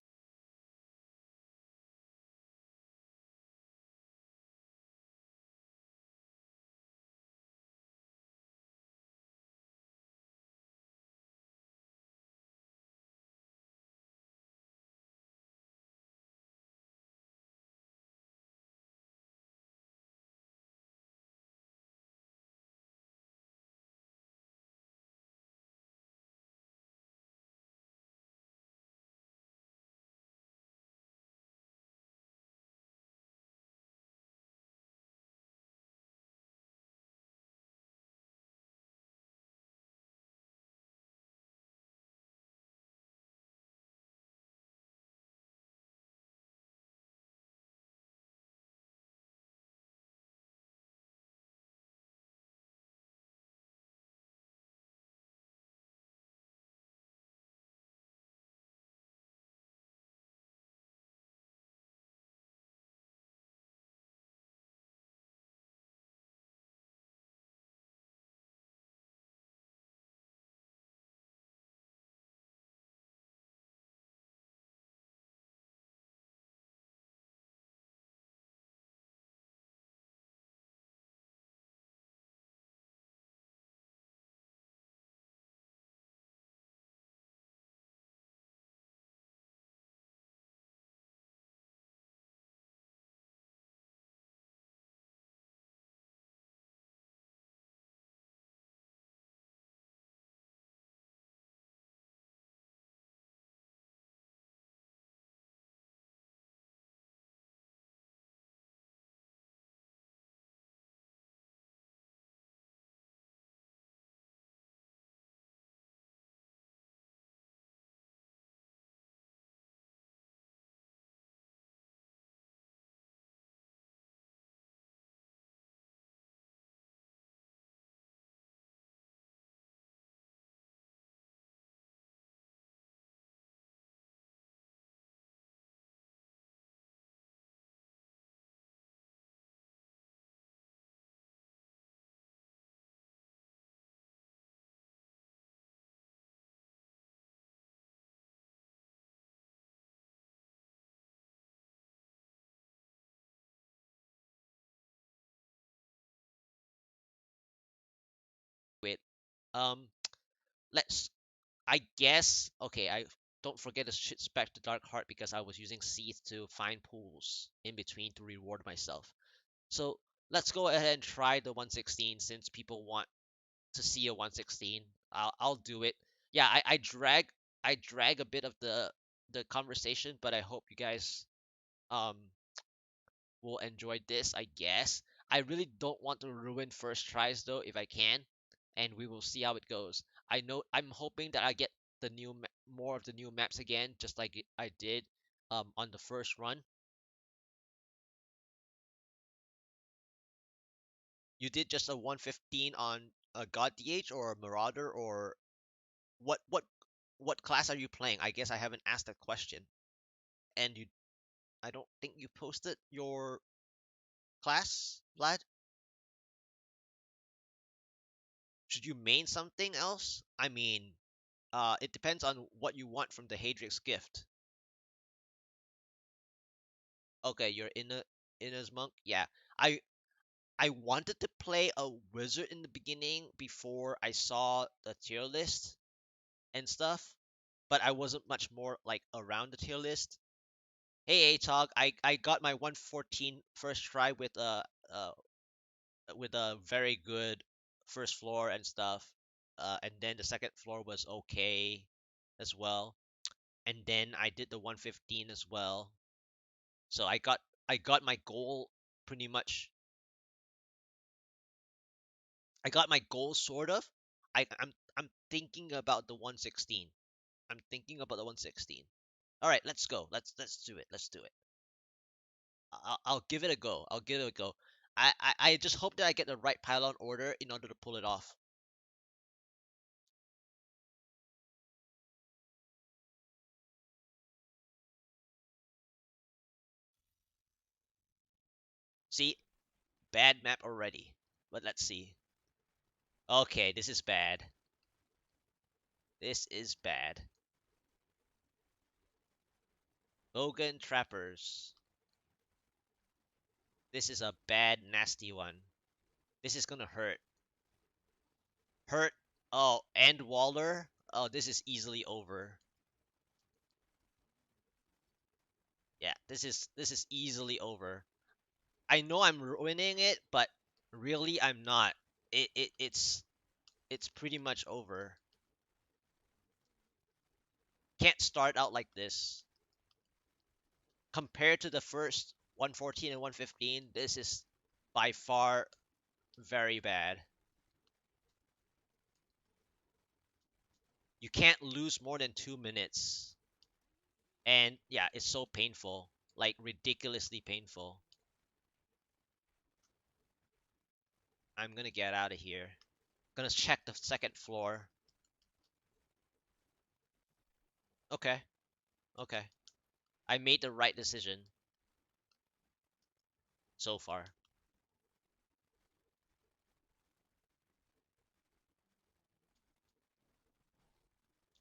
Wait. Um let's I guess okay, I don't forget to switch back to Dark Heart because I was using Seath to find pools in between to reward myself. So let's go ahead and try the 116 since people want to see a 116. I'll do it. Yeah, I drag a bit of the conversation, but I hope you guys um will enjoy this, I guess. I really don't want to ruin first tries though if I can, and we will see how it goes. I know I'm hoping that I get more of the new maps again, just like I did on the first run. You did just a 115 on a God DH or a Marauder, or what class are you playing? I guess I haven't asked that question. And I don't think you posted your class, Vlad. Should you main something else? I mean, it depends on what you want from the Hadrix gift. Okay, you're in as monk. Yeah, I I wanted to play a wizard in the beginning before I saw the tier list and stuff, but I wasn't much more like around the tier list. Hey, Atog, I got my 114 first try with a very good first floor and stuff, and then the second floor was okay as well, and then I did the 115 as well. So I got my goal pretty much. I got my goal sort of. I'm thinking about the 116. I'm thinking about the 116. All right, let's go. Let's do it. Let's do it. I'll give it a go. I'll give it a go. I just hope that I get the right pylon order in order to pull it off. See, bad map already. But let's see. Okay, this is bad. This is bad. Logan Trappers. This is a bad, nasty one. This is gonna hurt. Hurt. Oh, and Waller. Oh, this is easily over. Yeah, this is easily over. I know I'm ruining it, but really I'm not. It's pretty much over. Can't start out like this. Compared to the first 114 and 115, this is by far very bad. You can't lose more than 2 minutes. And yeah, it's so painful. Like ridiculously painful. I'm gonna get out of here. Gonna check the second floor. Okay, okay. I made the right decision so far.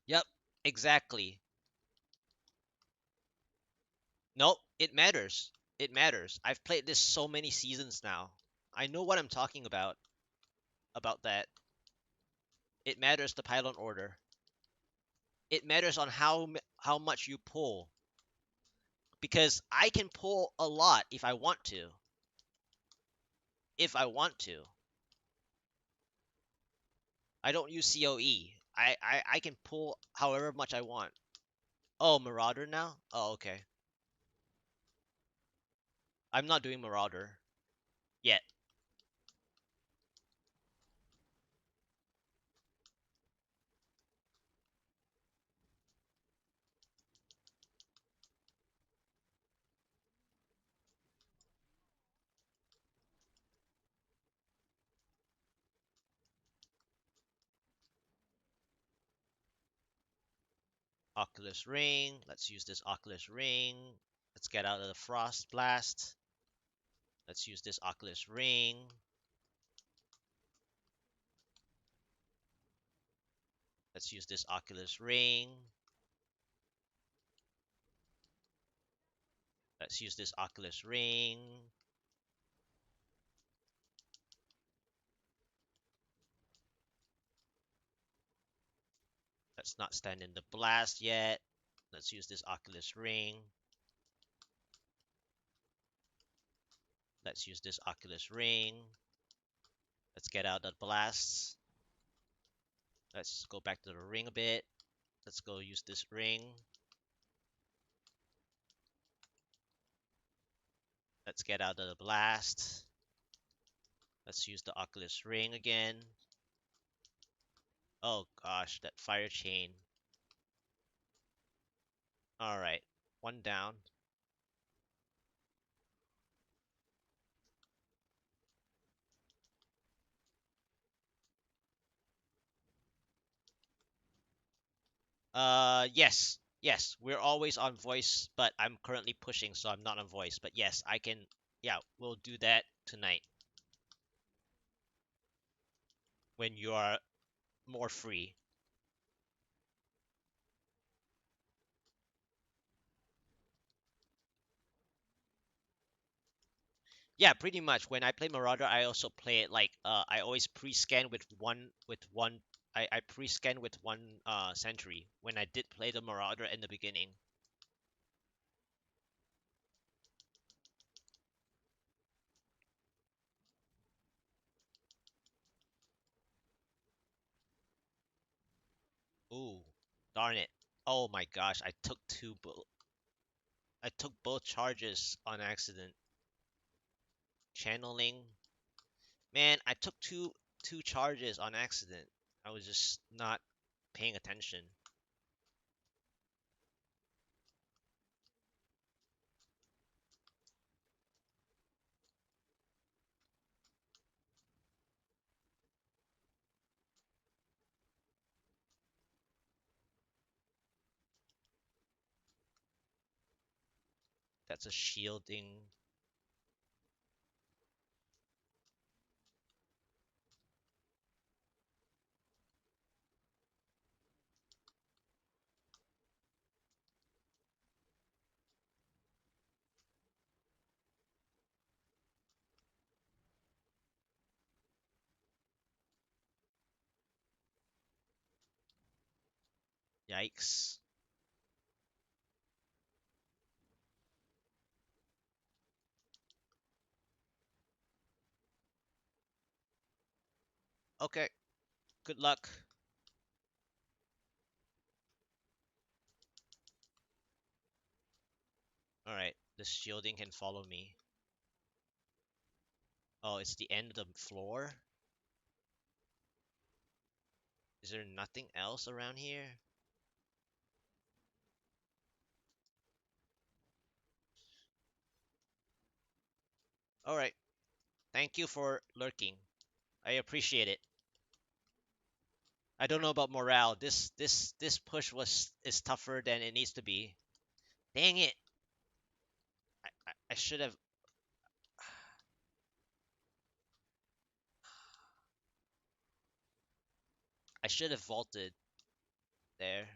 Yep, exactly. Nope, it matters. It matters. I've played this so many seasons now. I know what I'm talking about that. It matters the pylon order. It matters on how much you pull, because I can pull a lot if I want to. If I want to. I don't use COE. I can pull however much I want. Oh, Marauder now? Oh, okay. I'm not doing Marauder yet. Oculus Ring. Let's use this Oculus Ring. Let's get out of the Frost Blast. Let's use this Oculus Ring. Let's use this Oculus Ring. Let's use this Oculus Ring. Let's not stand in the blast yet. Let's use this Oculus Ring. Let's use this Oculus Ring. Let's get out the blasts. Let's go back to the ring a bit. Let's go use this ring. Let's get out of the blast. Let's use the Oculus Ring again. Oh gosh, that fire chain. Alright, one down. Yes. Yes, we're always on voice, but I'm currently pushing, so I'm not on voice. But yes, I can. Yeah, we'll do that tonight when you are more free. Yeah, pretty much. When I play Marauder, I also play it like I always pre-scan with one I pre-scan with one sentry when I did play the Marauder in the beginning. Ooh, darn it. Oh my gosh, I took both charges on accident. Channeling. Man, I took two charges on accident. I was just not paying attention. That's a shielding. Yikes. Okay, good luck. Alright, the shielding can follow me. Oh, it's the end of the floor? Is there nothing else around here? Alright, thank you for lurking. I appreciate it. I don't know about morale. This push was is tougher than it needs to be. Dang it. I should have I should have vaulted there.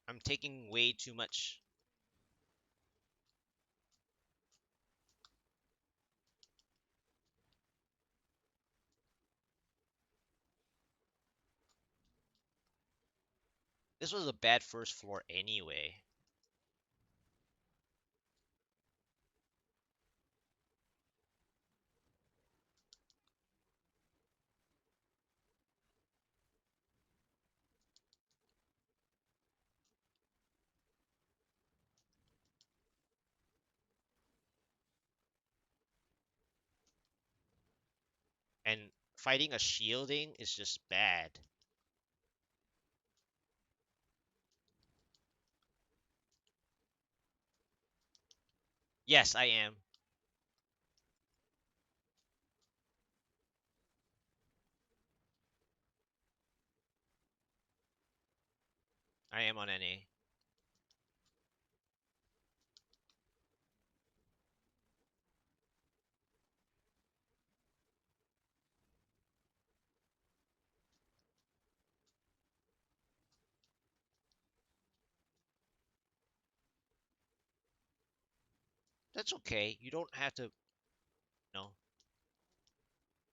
I'm taking way too much. This was a bad first floor anyway. And fighting a shielding is just bad. Yes, I am. I am on NA. That's okay. You don't have to, no.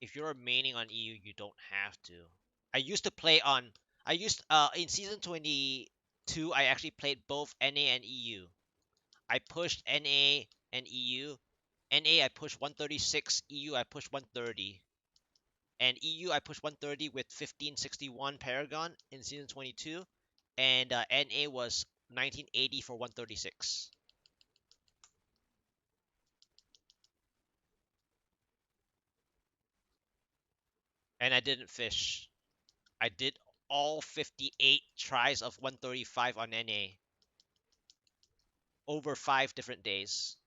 If you're maining on EU, you don't have to. I used to play on I used in season 22 I actually played both NA and EU. I pushed NA and EU. NA I pushed 136, EU I pushed 130. And EU I pushed 130 with 1561 Paragon in season 22 and NA was 1980 for 136. And I didn't fish. I did all 58 tries of 135 on NA over 5 different days.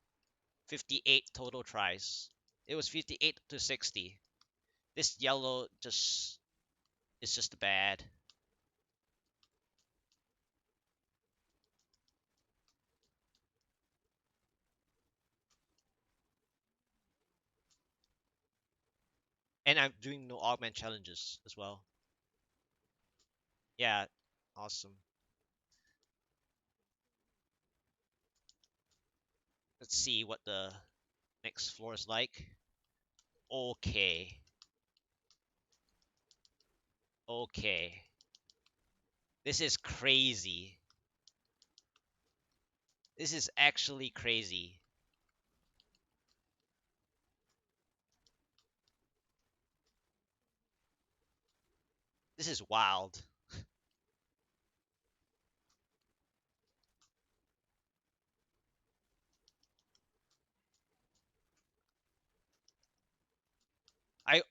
58 total tries. It was 58 to 60. This yellow just is just bad. And I'm doing no augment challenges as well. Yeah, awesome. Let's see what the next floor is like. Okay. Okay. This is crazy. This is actually crazy. This is wild.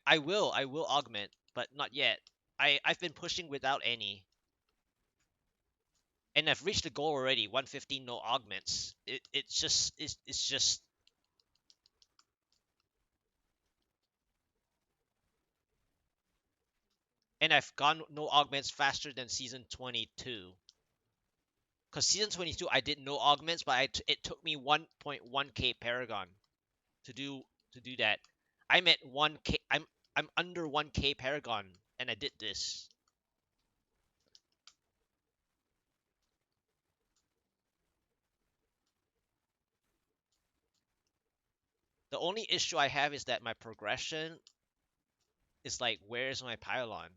I will augment, but not yet. I've been pushing without any, and I've reached the goal already. 115 no augments. It's just and I've gone no augments faster than season 22. Cause season 22 I did no augments, but it took me 1.1k paragon to do that. I'm at 1k. I'm under 1k paragon, and I did this. The only issue I have is that my progression is like, where's my pylon?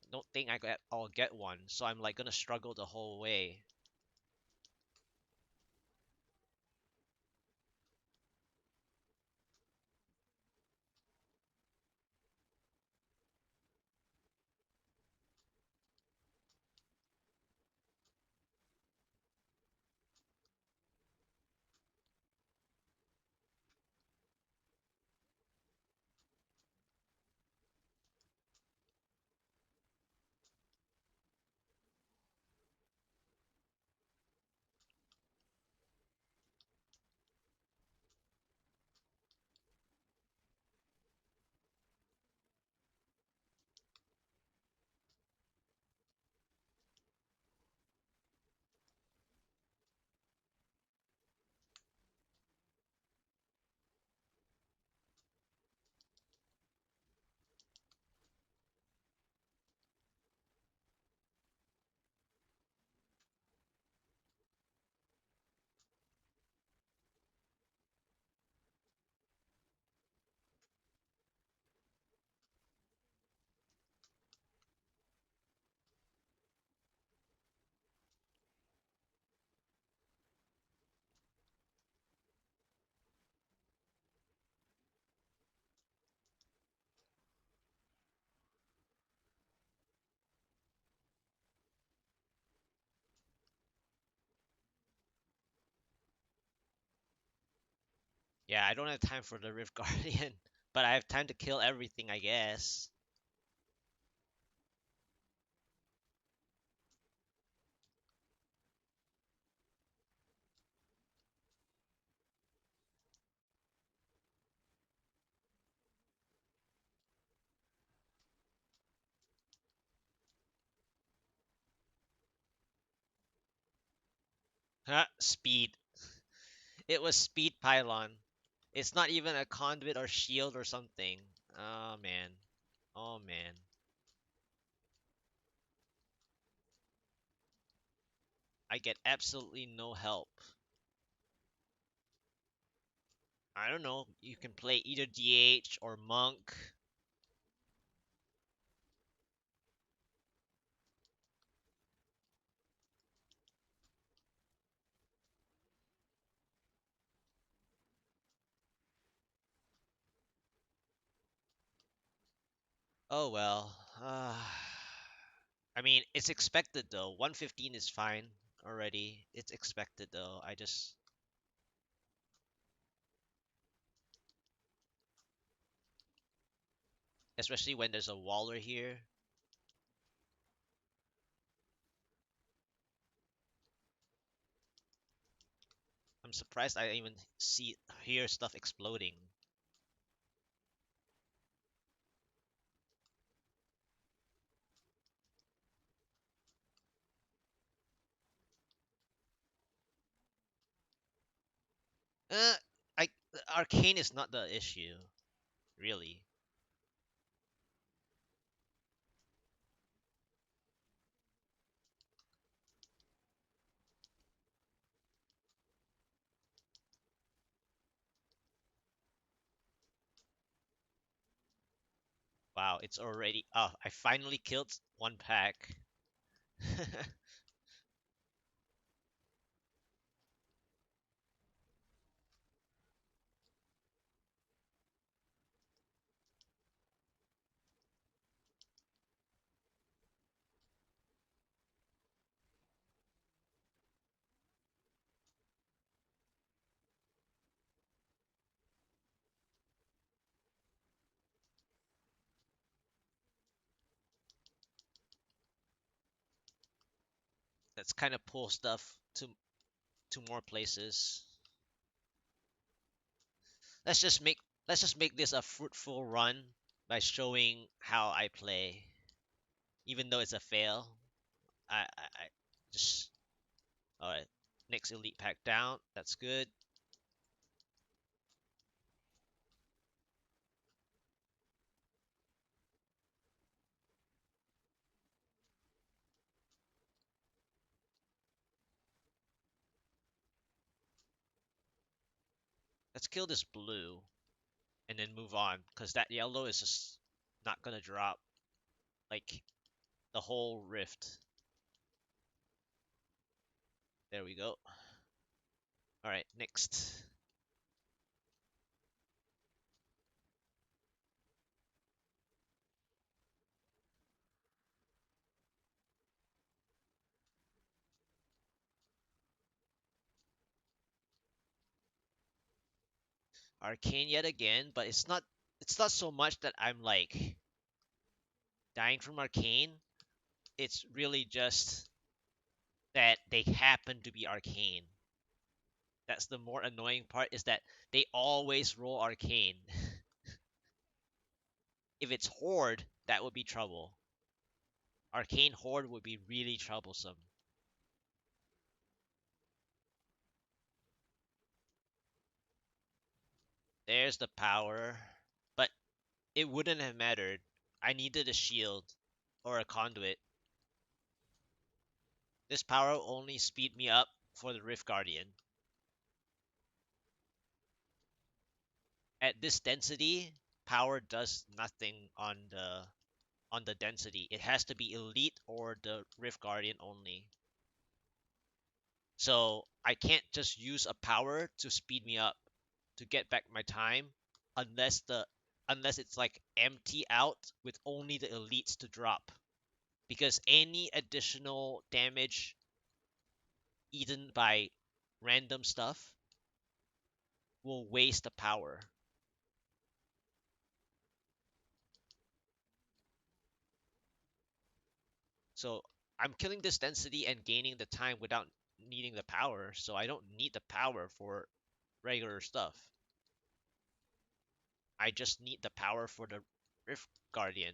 I don't think I'll get one, so I'm like gonna struggle the whole way. Yeah, I don't have time for the Rift Guardian, but I have time to kill everything, I guess. Huh, speed. It was speed pylon. It's not even a conduit or shield or something. Oh man. Oh man. I get absolutely no help. I don't know. You can play either DH or Monk. Oh well. I mean, it's expected though. 115 is fine already. It's expected though. I just, especially when there's a Waller here. I'm surprised I even hear stuff exploding. Uh, I Arcane is not the issue, really. Wow, it's already. Oh, I finally killed one pack. Let's kind of pull stuff to more places. Let's just make let's just make this a fruitful run by showing how I play, even though it's a fail. I just all right. Next elite pack down. That's good. Let's kill this blue and then move on, because that yellow is just not gonna drop like the whole rift. There we go. All right, next. Arcane yet again, but it's not so much that I'm like dying from arcane. It's really just that they happen to be arcane. That's the more annoying part, is that they always roll arcane. If it's horde, that would be trouble. Arcane horde would be really troublesome. There's the power, but it wouldn't have mattered. I needed a shield or a conduit. This power will only speed me up for the Rift Guardian. At this density, power does nothing on the density. It has to be elite or the Rift Guardian only. So I can't just use a power to speed me up to get back my time unless the unless it's like empty out with only the elites to drop. Because any additional damage eaten by random stuff will waste the power. So I'm killing this density and gaining the time without needing the power, so I don't need the power for regular stuff. I just need the power for the Rift Guardian.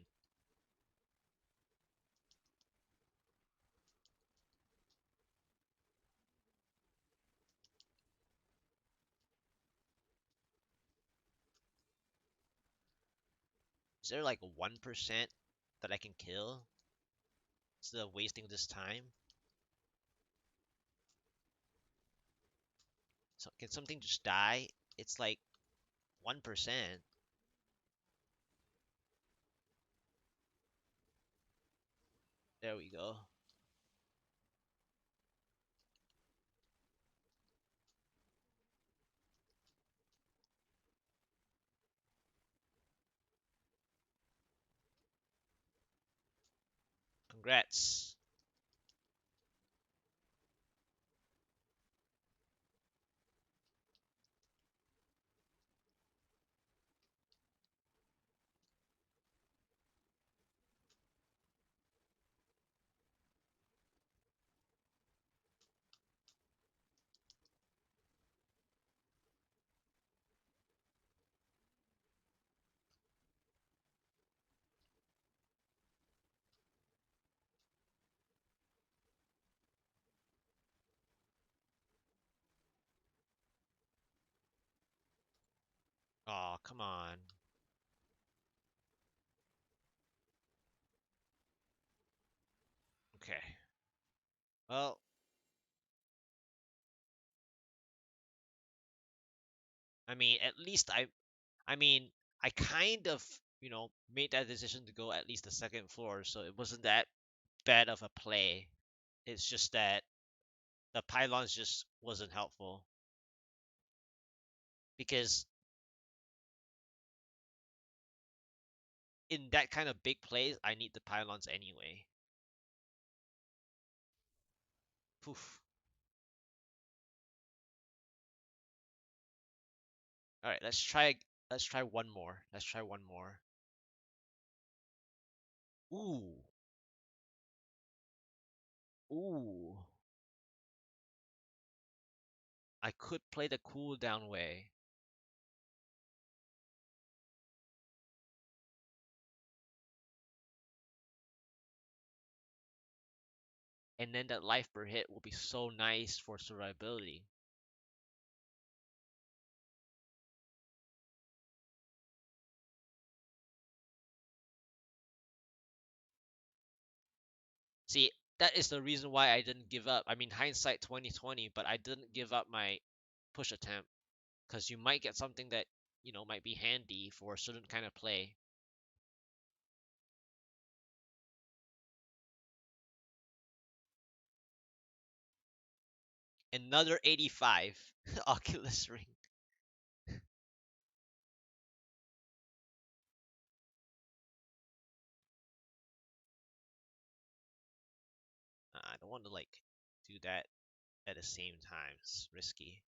Is there like 1% that I can kill instead of wasting this time? So can something just die? It's like 1%. There we go. Congrats. Oh, come on. Okay. Well, I mean, at least I mean, I kind of made that decision to go at least the second floor, so it wasn't that bad of a play. It's just that the pylons just wasn't helpful because in that kind of big plays, I need the pylons anyway. Poof. All right, let's try. Let's try one more. Let's try one more. Ooh. Ooh. I could play the cooldown way. And then that life per hit will be so nice for survivability. See, that is the reason why I didn't give up. I mean, hindsight 2020, but I didn't give up my push attempt because you might get something that, might be handy for a certain kind of play. Another 85 Oculus Ring. I don't want to like do that at the same time. It's risky.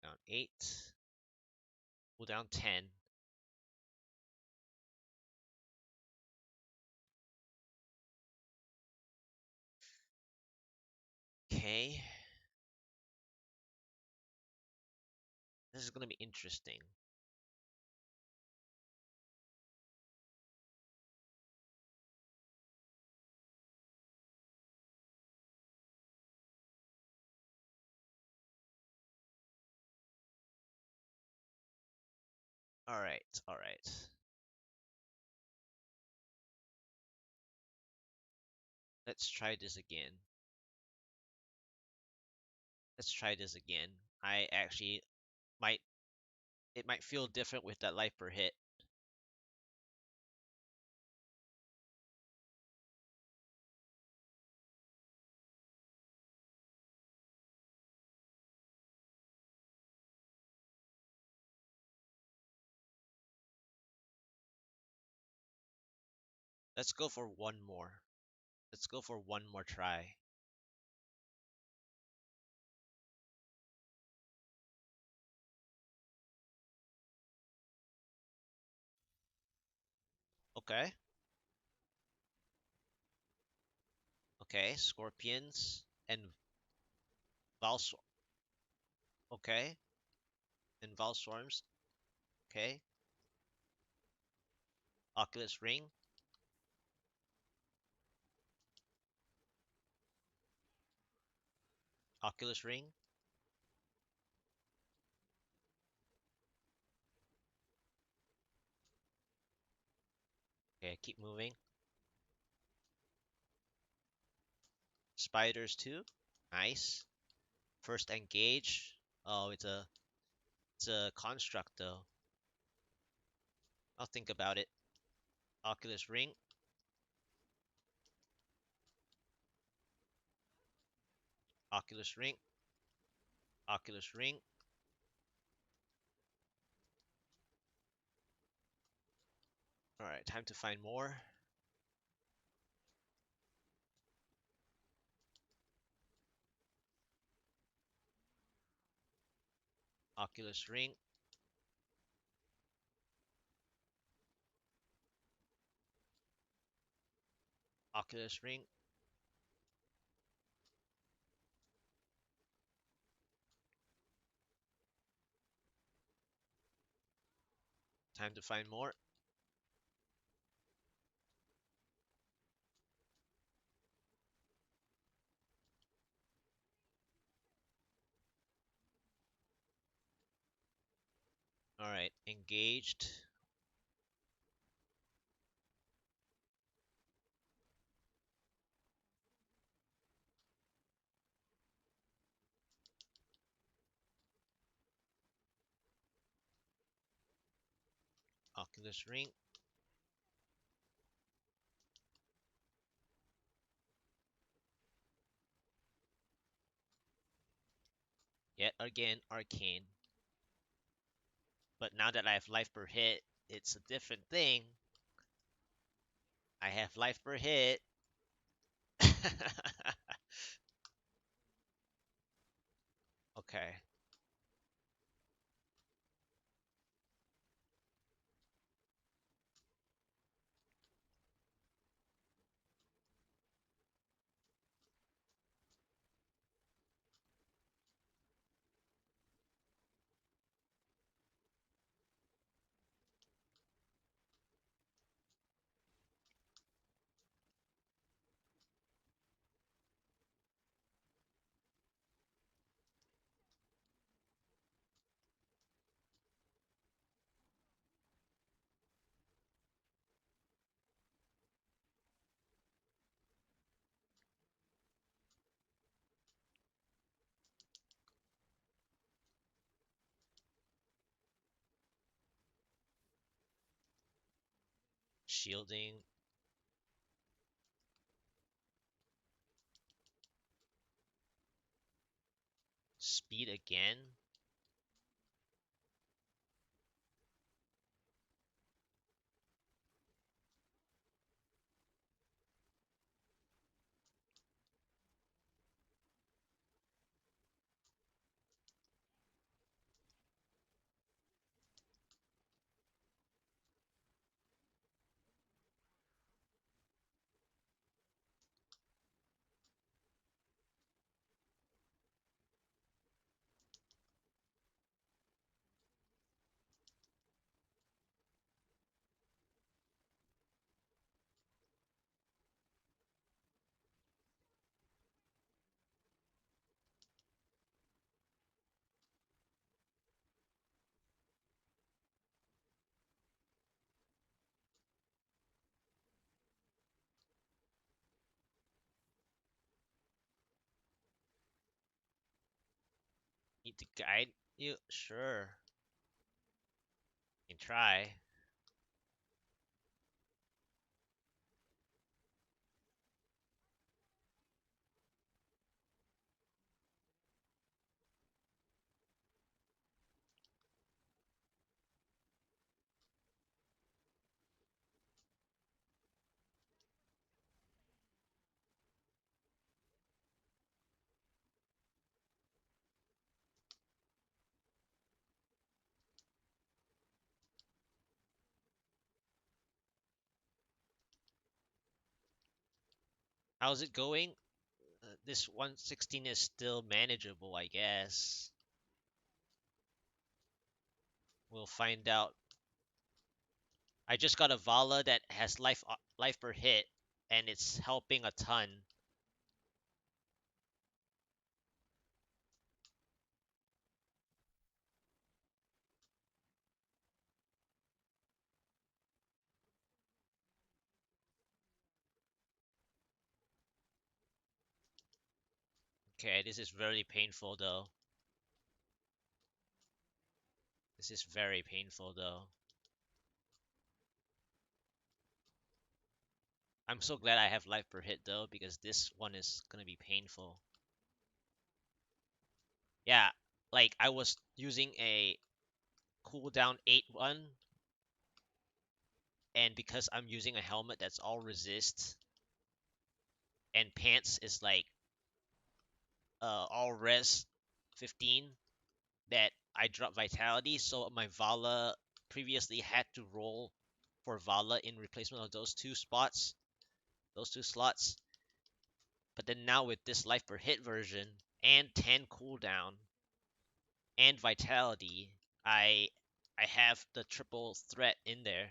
Down 8. Well, down 10. Okay. This is going to be interesting. All right. All right. Let's try this again. Let's try this again. I actually might it might feel different with that life per hit. Let's go for one more. Let's go for one more try. Okay. Okay, scorpions and Valsor. Okay, and Valstorms. Okay, Oculus Ring. Oculus Ring. Okay, keep moving. Spiders too. Nice. First engage. Oh, it's a construct though. I'll think about it. Oculus Ring. Oculus Ring. Oculus Ring. All right, time to find more. Oculus Ring. Oculus Ring. Time to find more. Alright, engaged. Oculus Ring. Yet again, Arcane. But now that I have life per hit, it's a different thing. I have life per hit. Okay. Shielding. Speed again. Need to guide you? Sure. You can try. How's it going? This 116 is still manageable, I guess. We'll find out. I just got a Valla that has life per hit, and it's helping a ton. Okay, this is very painful though. This is very painful though. I'm so glad I have life per hit though, because this one is gonna be painful. Yeah, like I was using a cooldown 8 one, and because I'm using a helmet that's all resist, and pants is like all res 15, that I dropped vitality, so my Valla previously had to roll for Valla in replacement of those two spots, those two slots. But then now with this life per hit version and 10 cooldown and vitality, I I have the triple threat in there.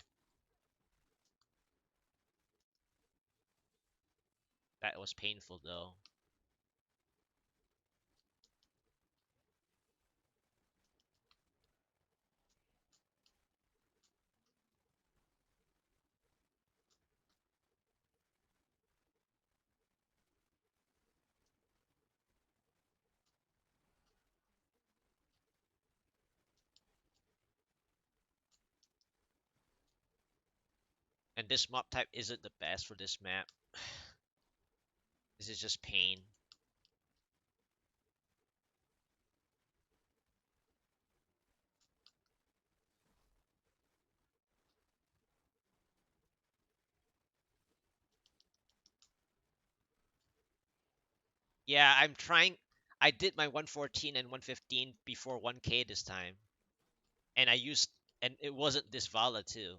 That was painful though. And this mob type isn't the best for this map. This is just pain. Yeah, I'm trying. I did my 114 and 115 before 1K this time. And I used, and it wasn't this Valla too.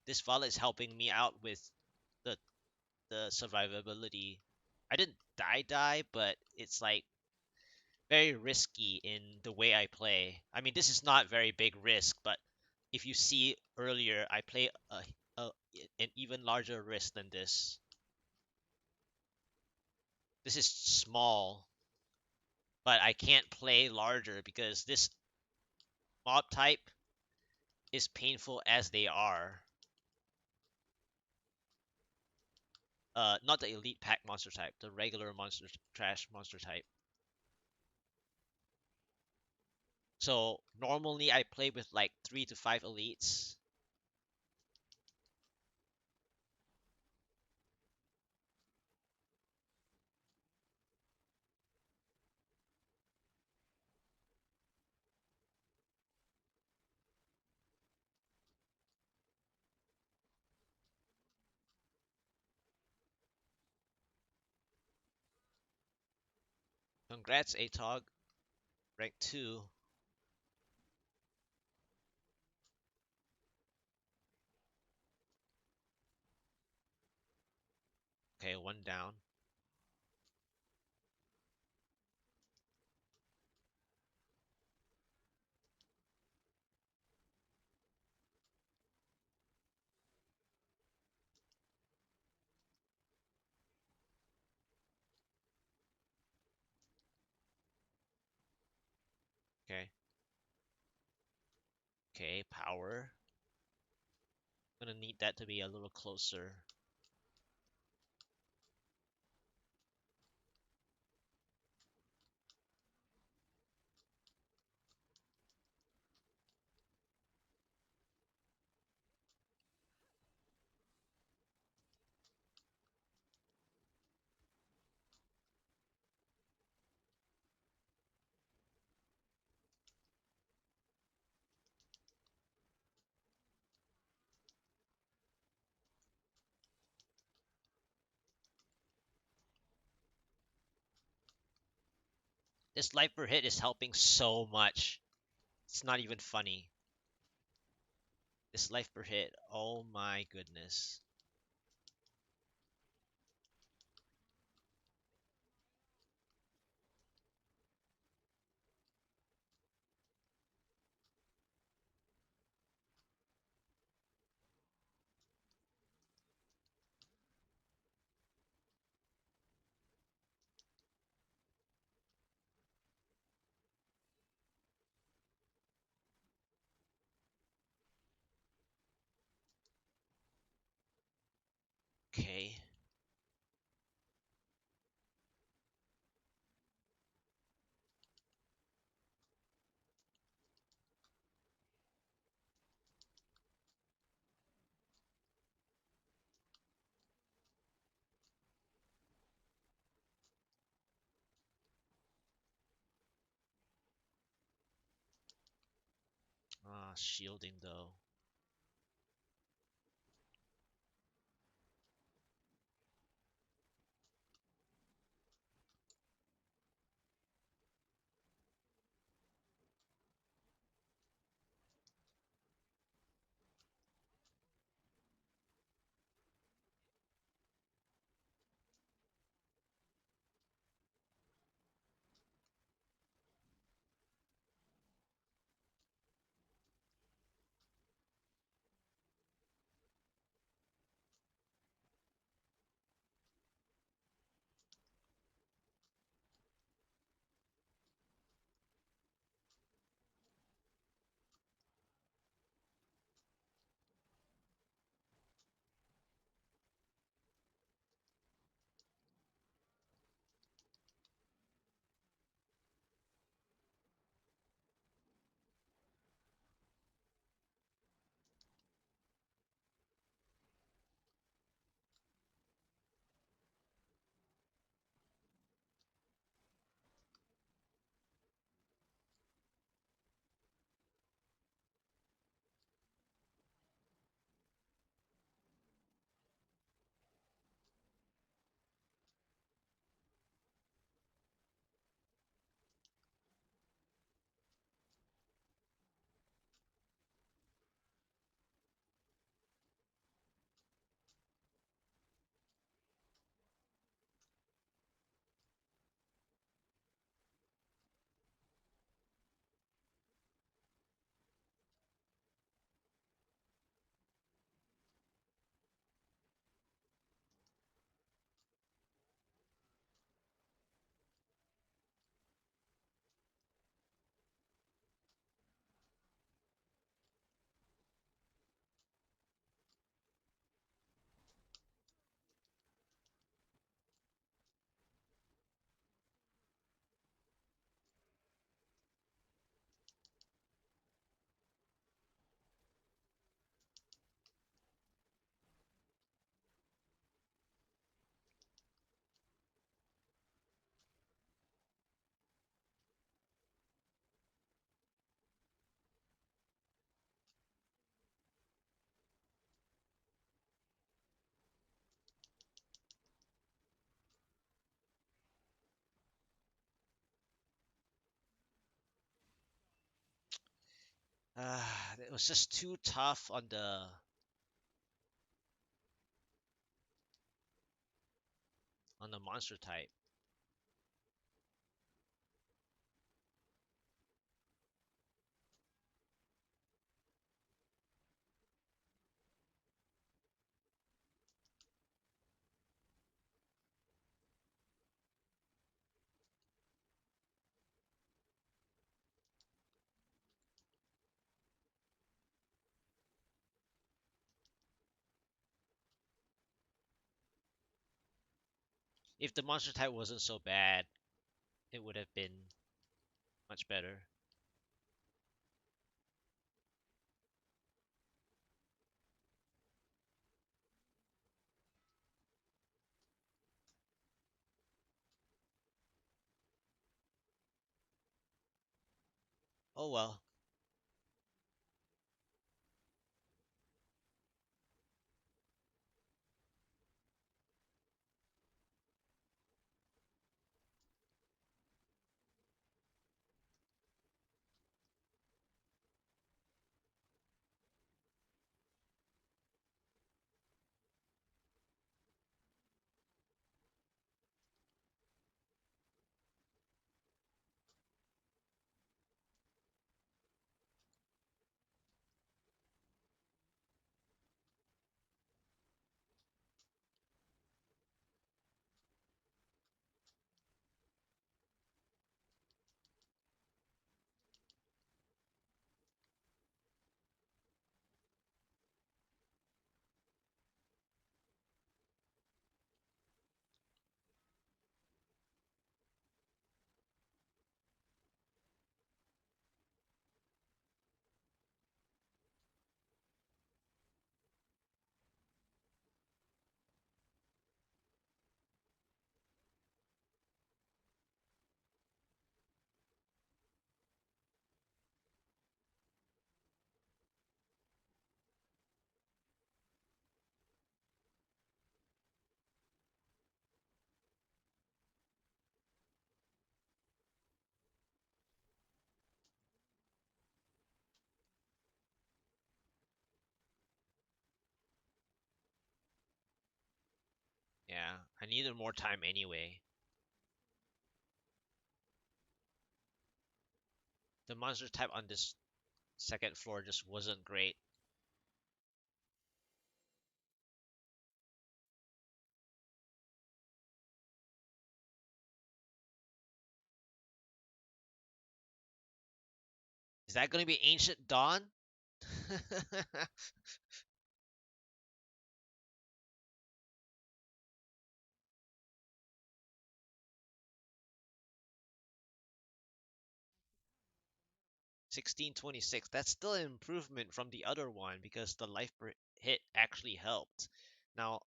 This Valla is helping me out with the the survivability. I didn't die, but it's like very risky in the way I play. I mean, this is not very big risk, but if you see earlier, I play a an even larger risk than this. This is small, but I can't play larger because this mob type is painful as they are. Not the elite pack monster type, the regular monster trash monster type. So normally I play with like 3 to 5 elites. Congrats, Atog, rank 2. Okay, one down. Okay, okay, power. Gonna need that to be a little closer. This life per hit is helping so much. It's not even funny. This life per hit, oh my goodness. Okay, shielding though. It was just too tough on the monster type. If the monster type wasn't so bad, it would have been much better. Oh well. Yeah, I needed more time anyway. The monster type on this second floor just wasn't great. Is that going to be Ancient Dawn? 1626. That's still an improvement from the other one because the life per hit actually helped. Now,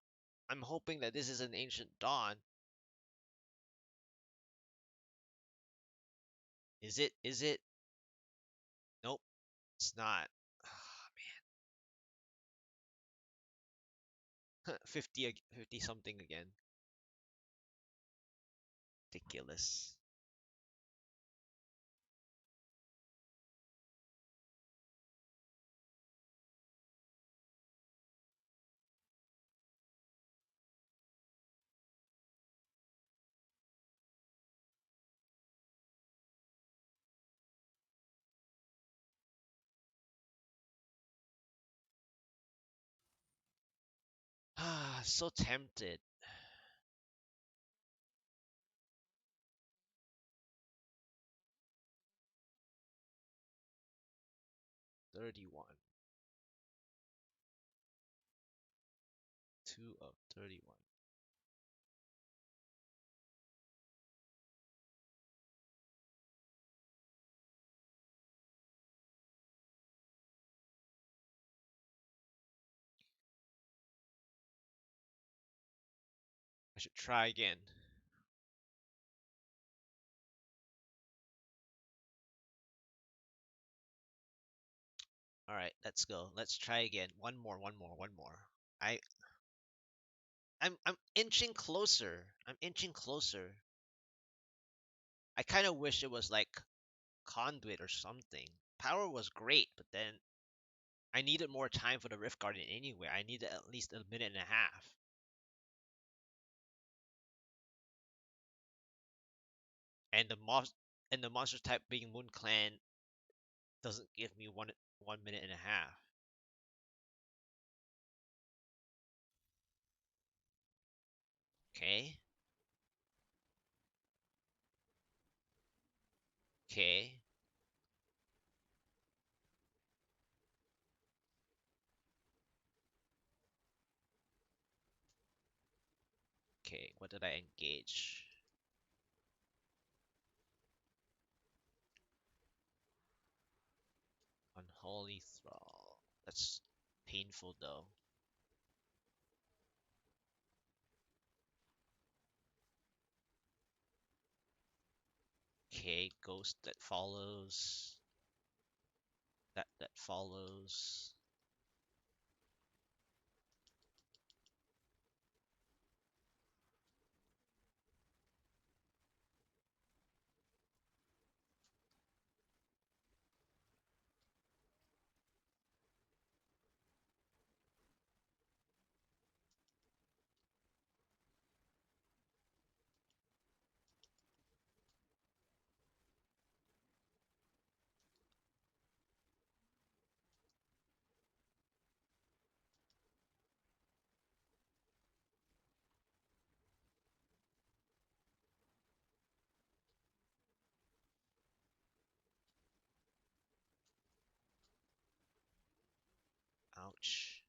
I'm hoping that this is an Ancient Dawn. Is it? Is it? Nope, it's not. Ah, 50, 50 something again. Ridiculous. Ah, so tempted. 31. 2 of 31. I should try again. All right, let's go. Let's try again. One more, one more, one more. I I'm inching closer. I'm inching closer. I kind of wish it was like conduit or something. power was great, but then I needed more time for the Rift Guardian anyway. I needed at least a minute and a half. And the monster type being Moon Clan doesn't give me one minute and a half. Okay. Okay. Okay. What did I engage? Unholy Thrall. That's painful though. Okay, Ghost that follows. That follows. Ouch.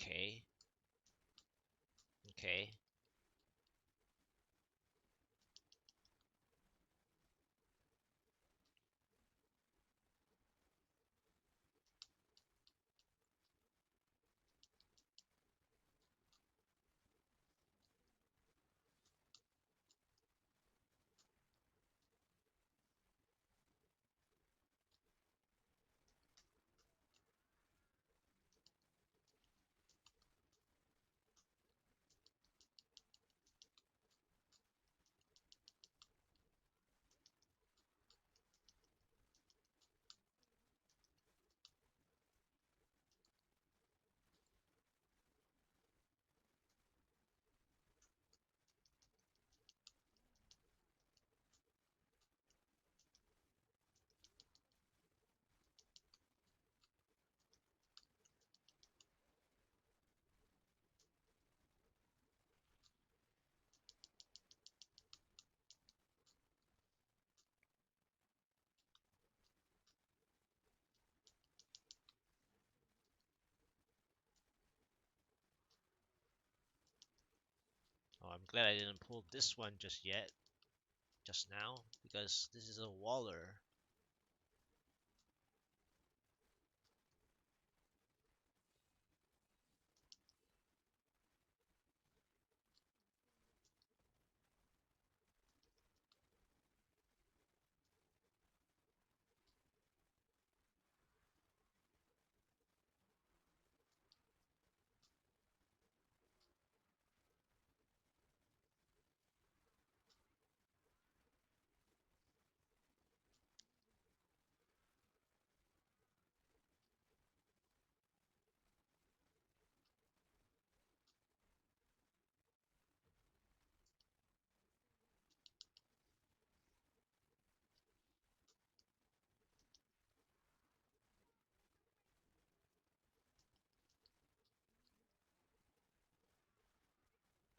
Okay. Okay. Oh, I'm glad I didn't pull this one just yet, just now, because this is a Waller.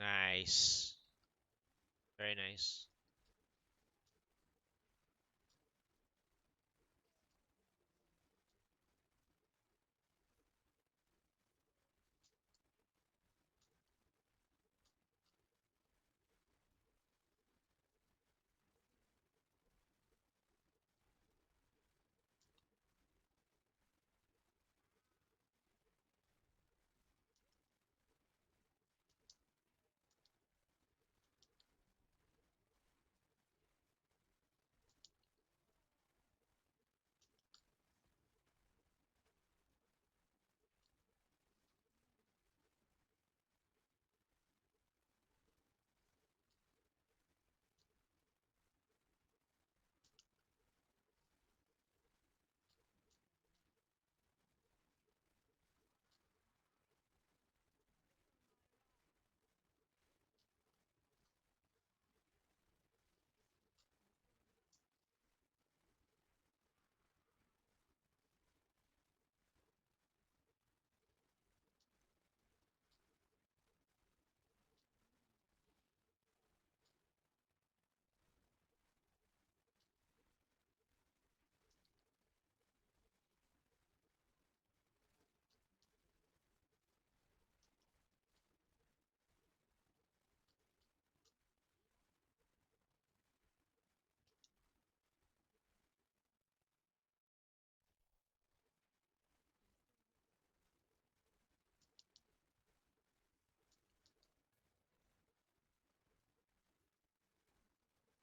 Nice. Very nice.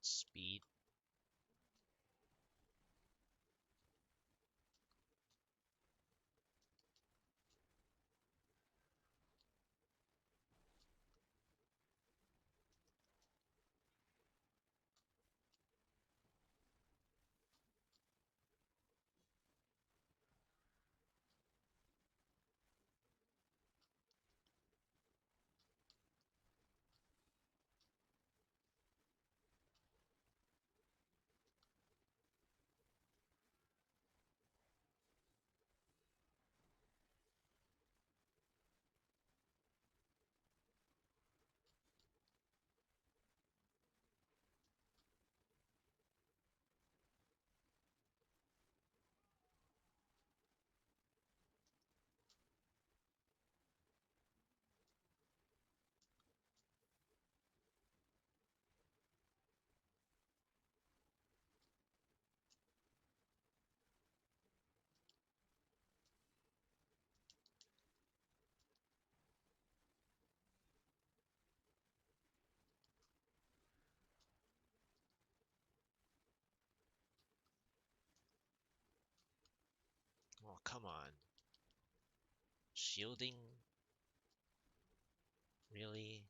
Speed. Oh, come on. Shielding? Really?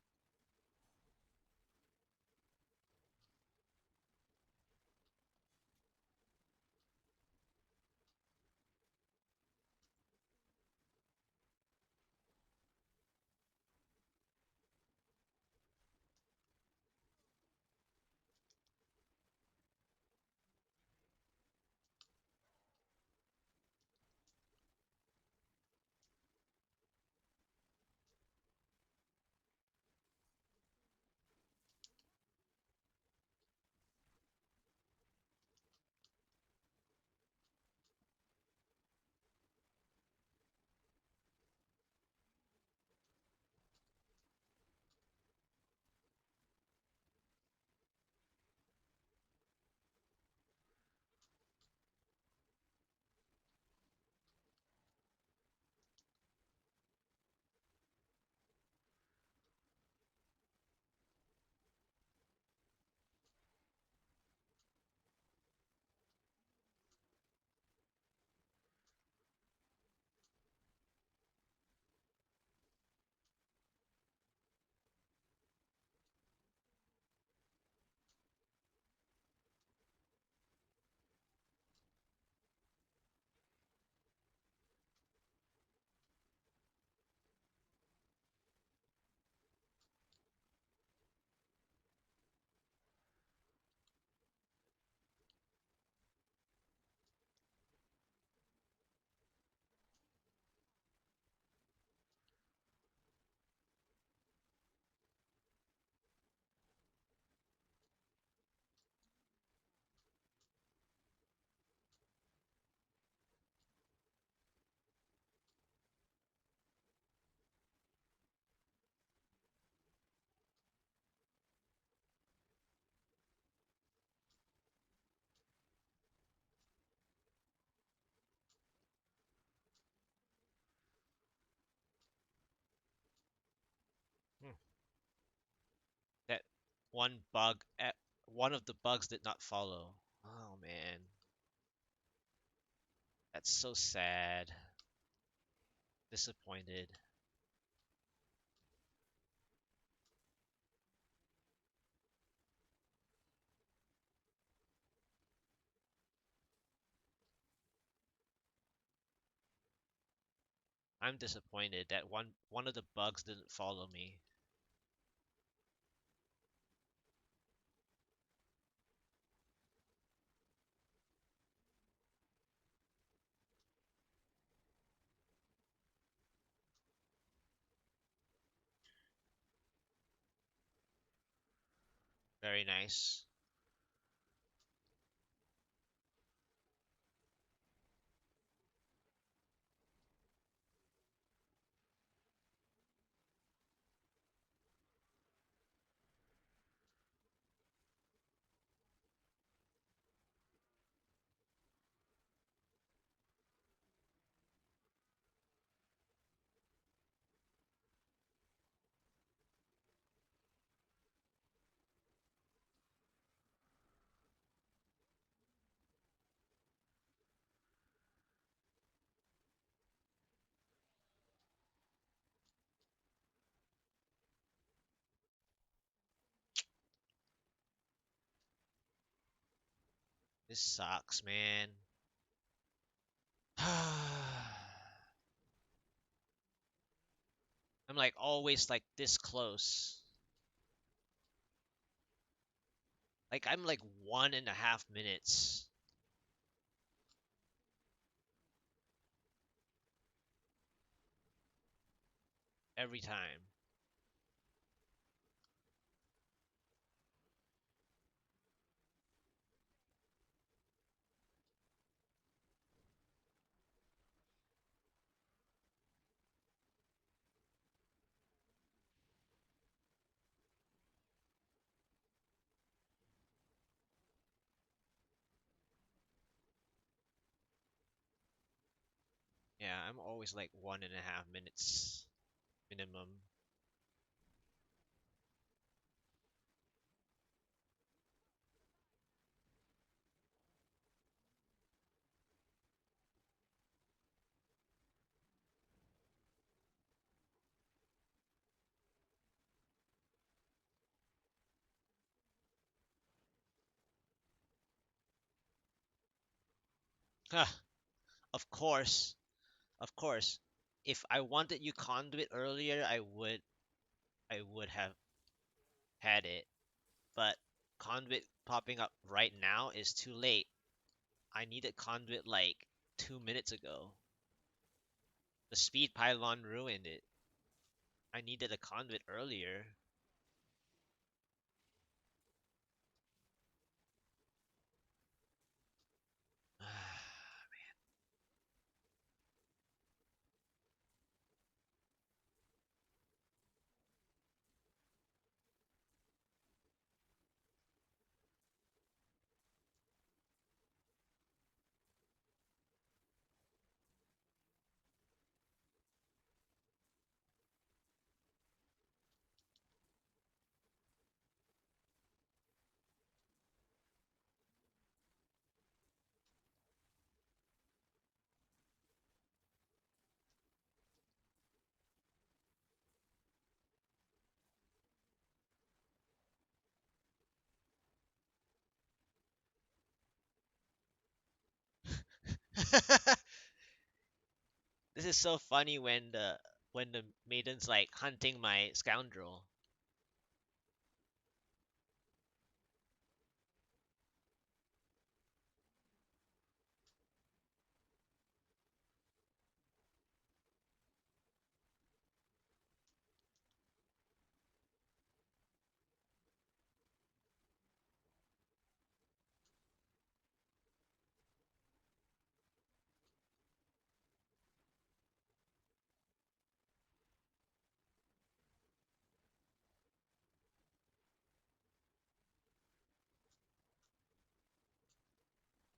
One bug, one of the bugs did not follow. Oh man, that's so sad. Disappointed. I'm disappointed that one of the bugs didn't follow me. Very nice. This sucks, man. I'm like always like this close. Like I'm like 1.5 minutes every time. Yeah, I'm always like 1.5 minutes minimum. Huh, of course, of course. If I wanted you conduit earlier, I would have had it. But conduit popping up right now is too late. I needed conduit like 2 minutes ago. The speed pylon ruined it. I needed a conduit earlier. This is so funny when the maiden's like hunting my scoundrel.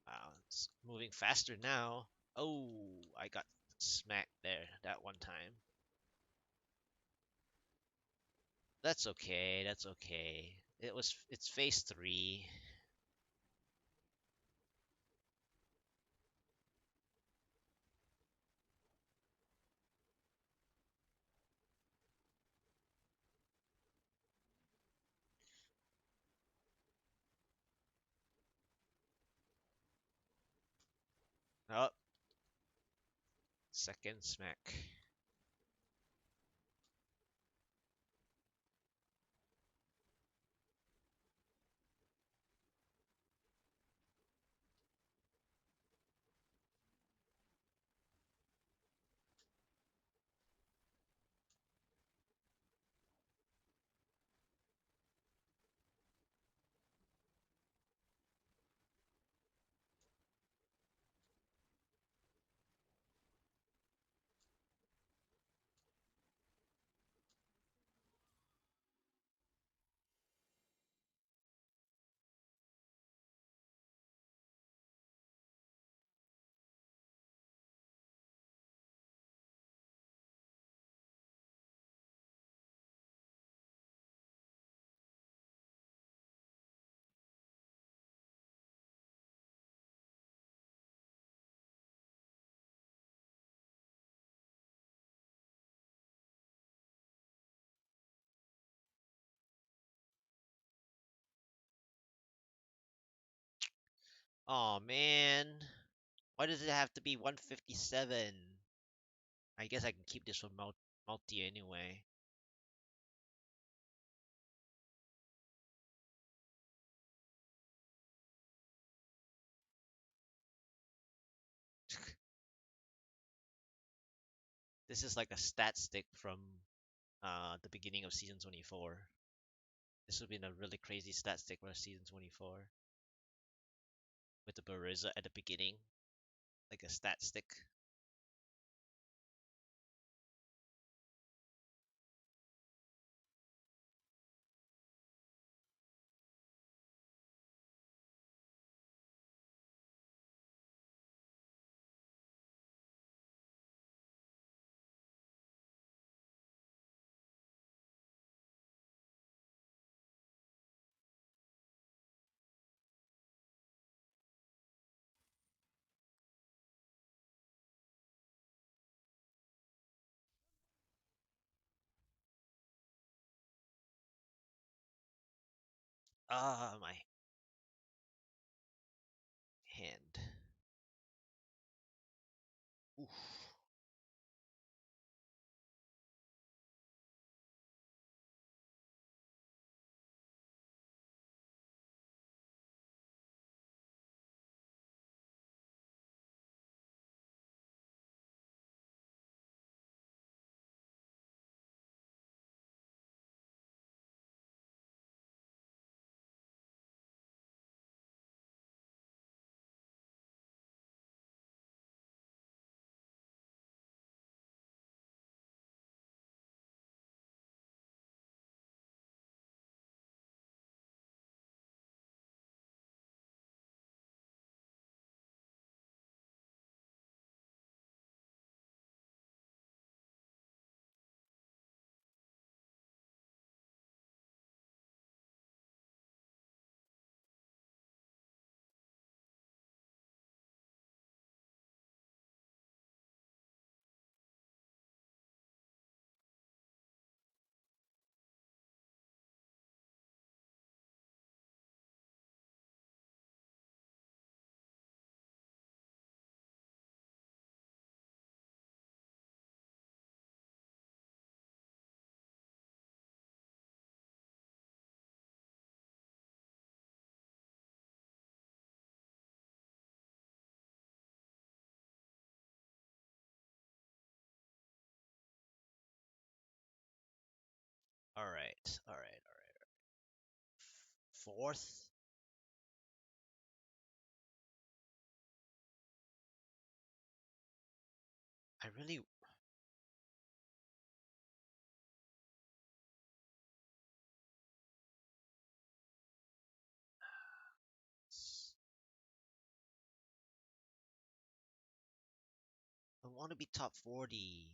Wow, it's moving faster now. Oh, I got smacked there that one time. That's okay. That's okay. It's phase three. Oh, second smack. Oh man, why does it have to be 157? I guess I can keep this one multi anyway. This is like a stat stick from the beginning of season 24. This would have been a really crazy stat stick for season 24 with the Bariza at the beginning, like a stat stick. Ah, my hand. Oof. All right, all right, all right. Fourth. I really. I want to be top 40.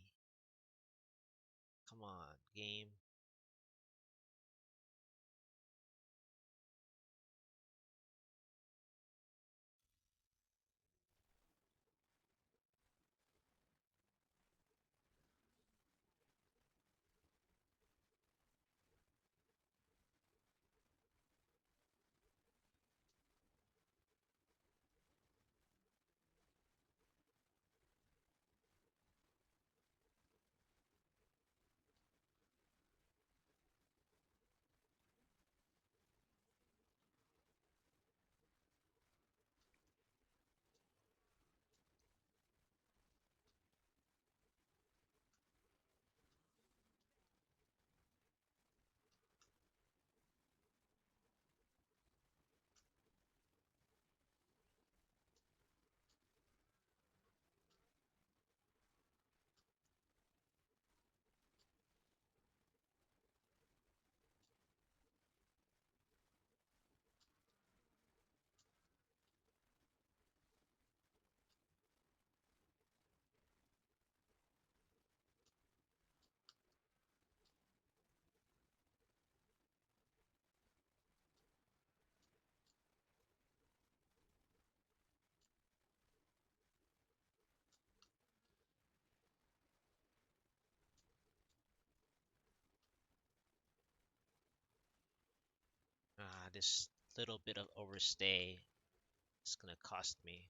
Come on, game. this little bit of overstay is gonna cost me.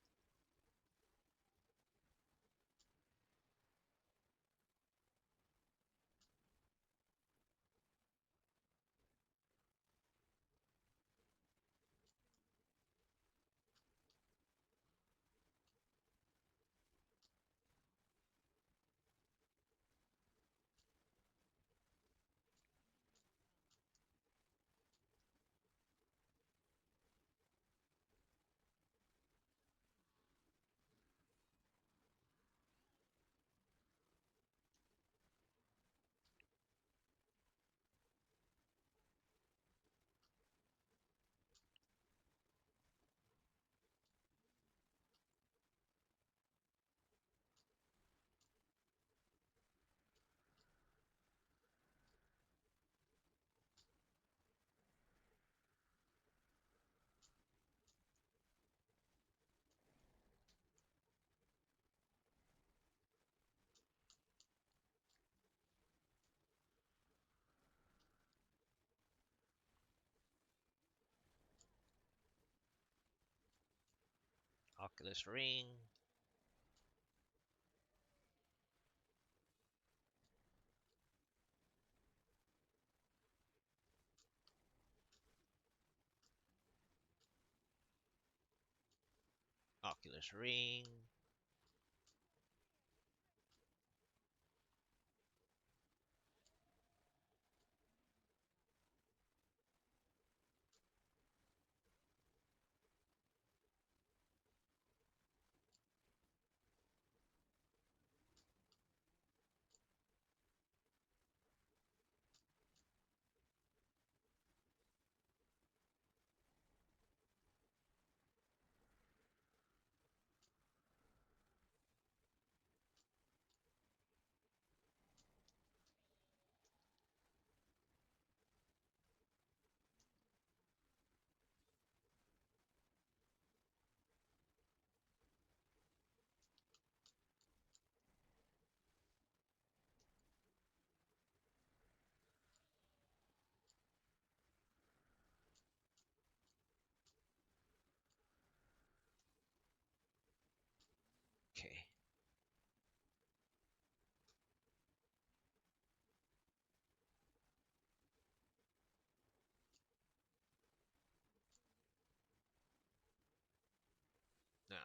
Oculus Ring. Oculus Ring. Okay. Nah.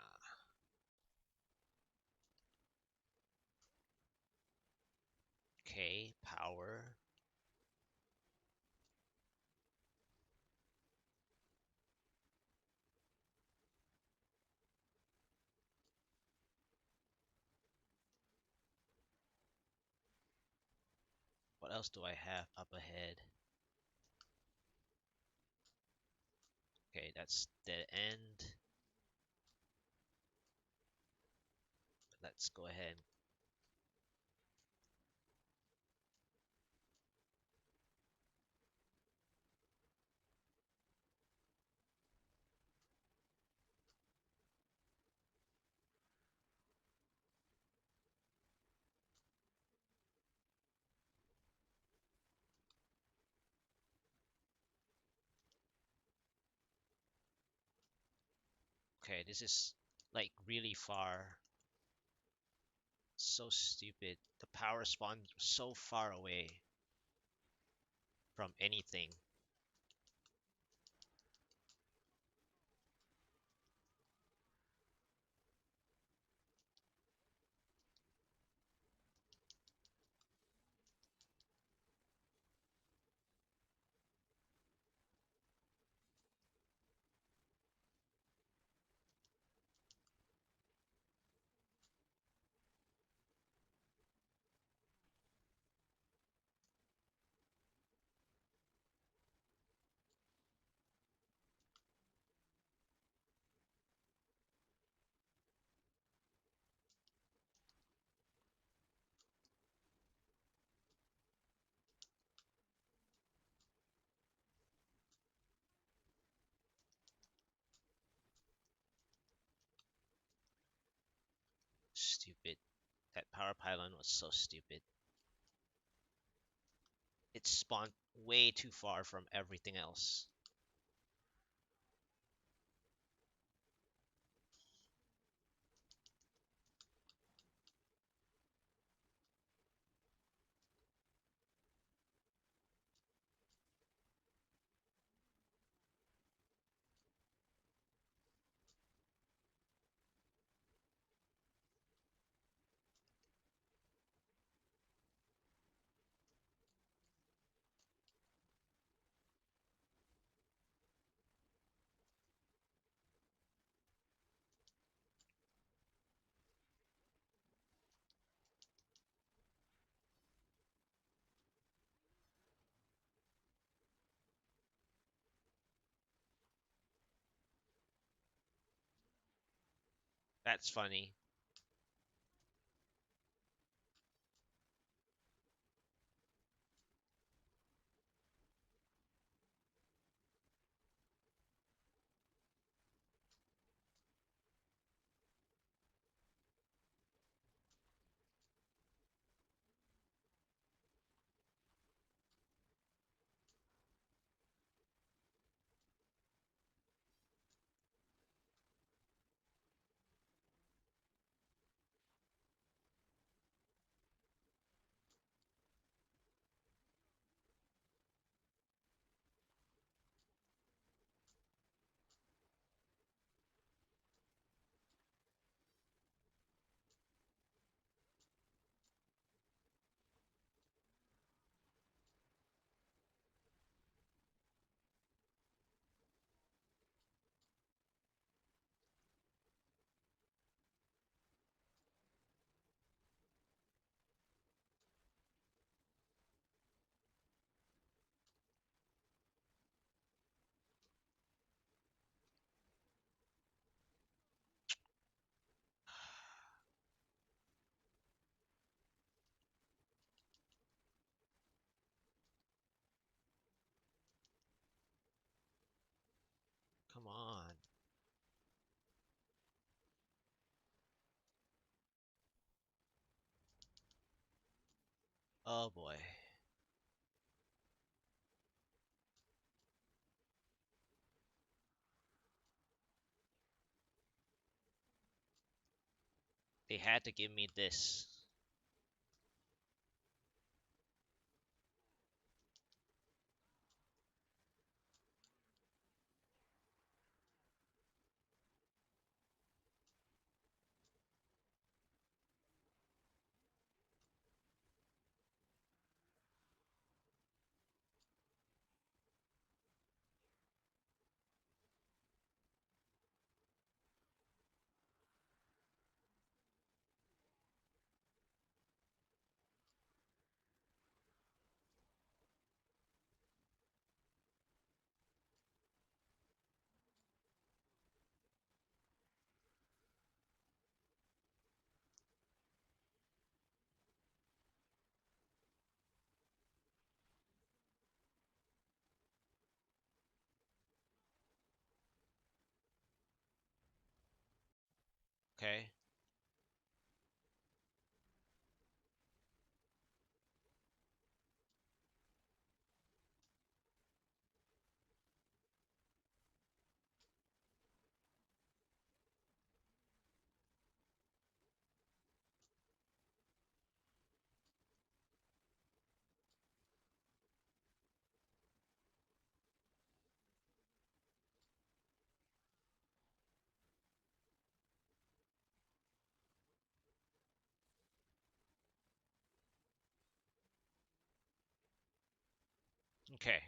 Okay. Power. What else do I have up ahead? Okay, that's dead end. Let's go ahead. Okay, this is like really far. So stupid. The power spawn so far away from anything. Stupid. That power pylon was so stupid. It spawned way too far from everything else. That's funny. Come on. Oh boy. They had to give me this. Okay. Okay.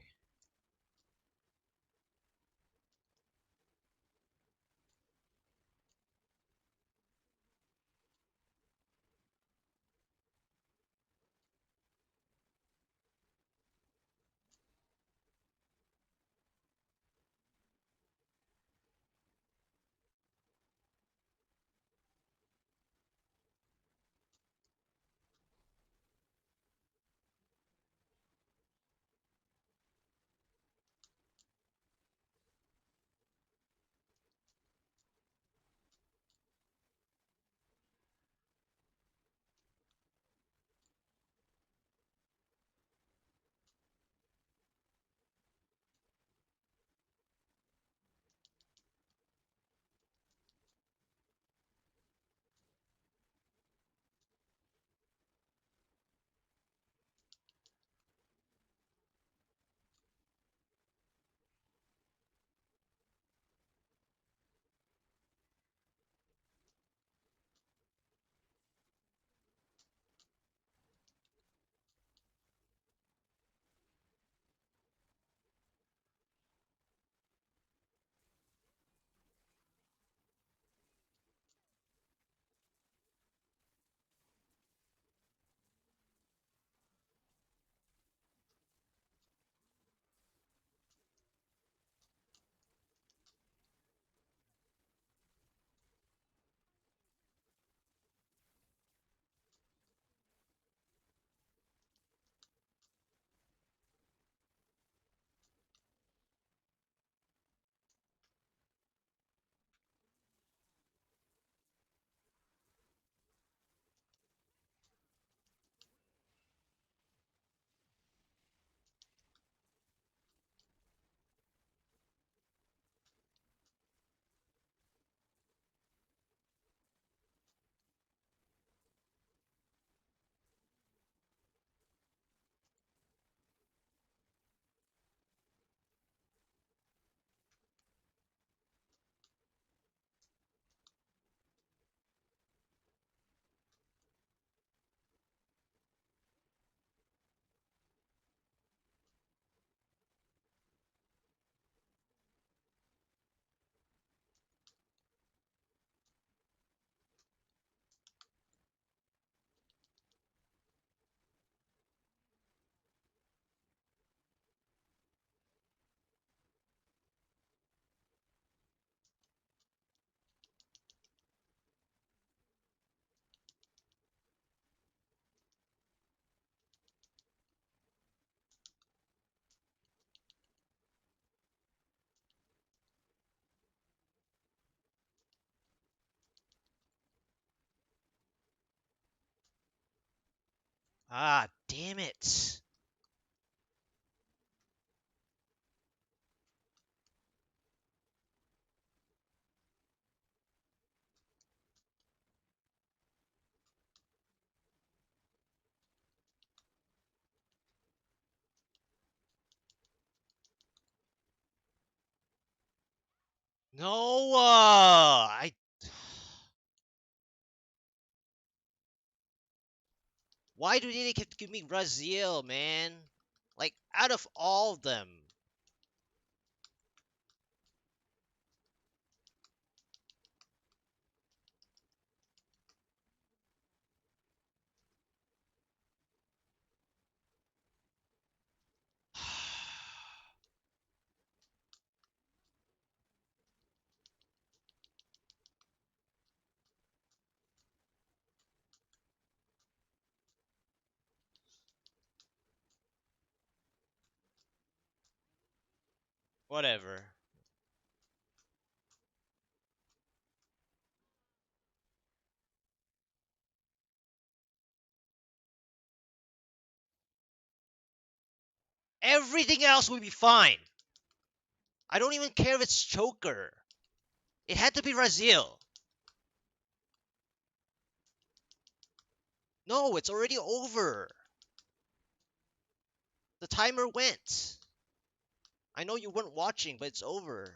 Ah, damn it. No, I. Why do they keep giving me Raziel, man? Like, out of all of them. Whatever. Everything else will be fine. I don't even care if it's Choker. It had to be Raziel. No, it's already over. The timer went. I know you weren't watching, but it's over.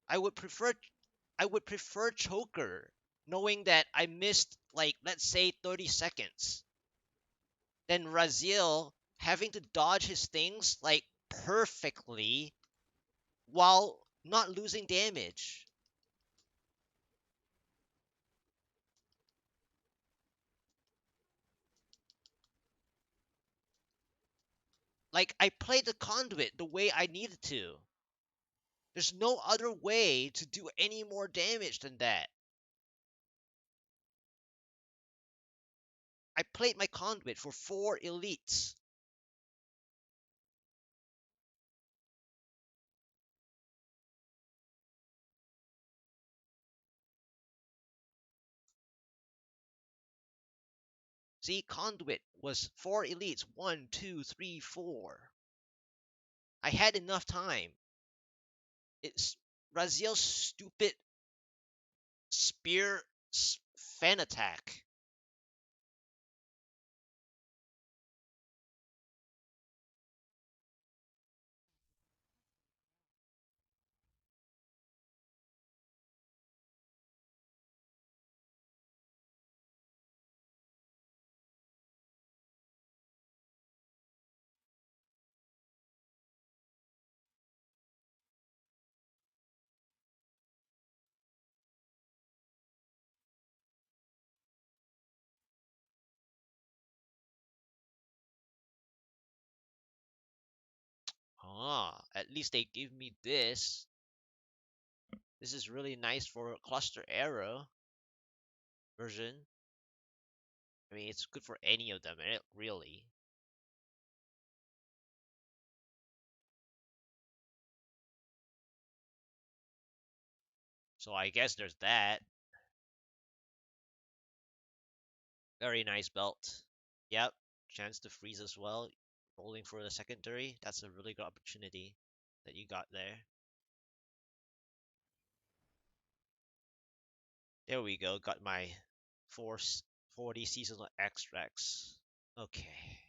I would prefer I would prefer Choker, knowing that I missed like let's say 30 seconds, than Raziel having to dodge his things like perfectly while not losing damage. Like I played the conduit the way I needed to. There's no other way to do any more damage than that. I played my conduit for 4 elites. See, conduit was 4 elites. One, two, three, four. I had enough time. It's Raziel's stupid spear fan attack. Ah, at least they give me this. This is really nice for cluster arrow version. I mean, it's good for any of them, really. So I guess there's that. Very nice belt. Yep, chance to freeze as well. Rolling for the secondary. That's a really good opportunity that you got there. There we go. Got my four 40 seasonal extracts. Okay.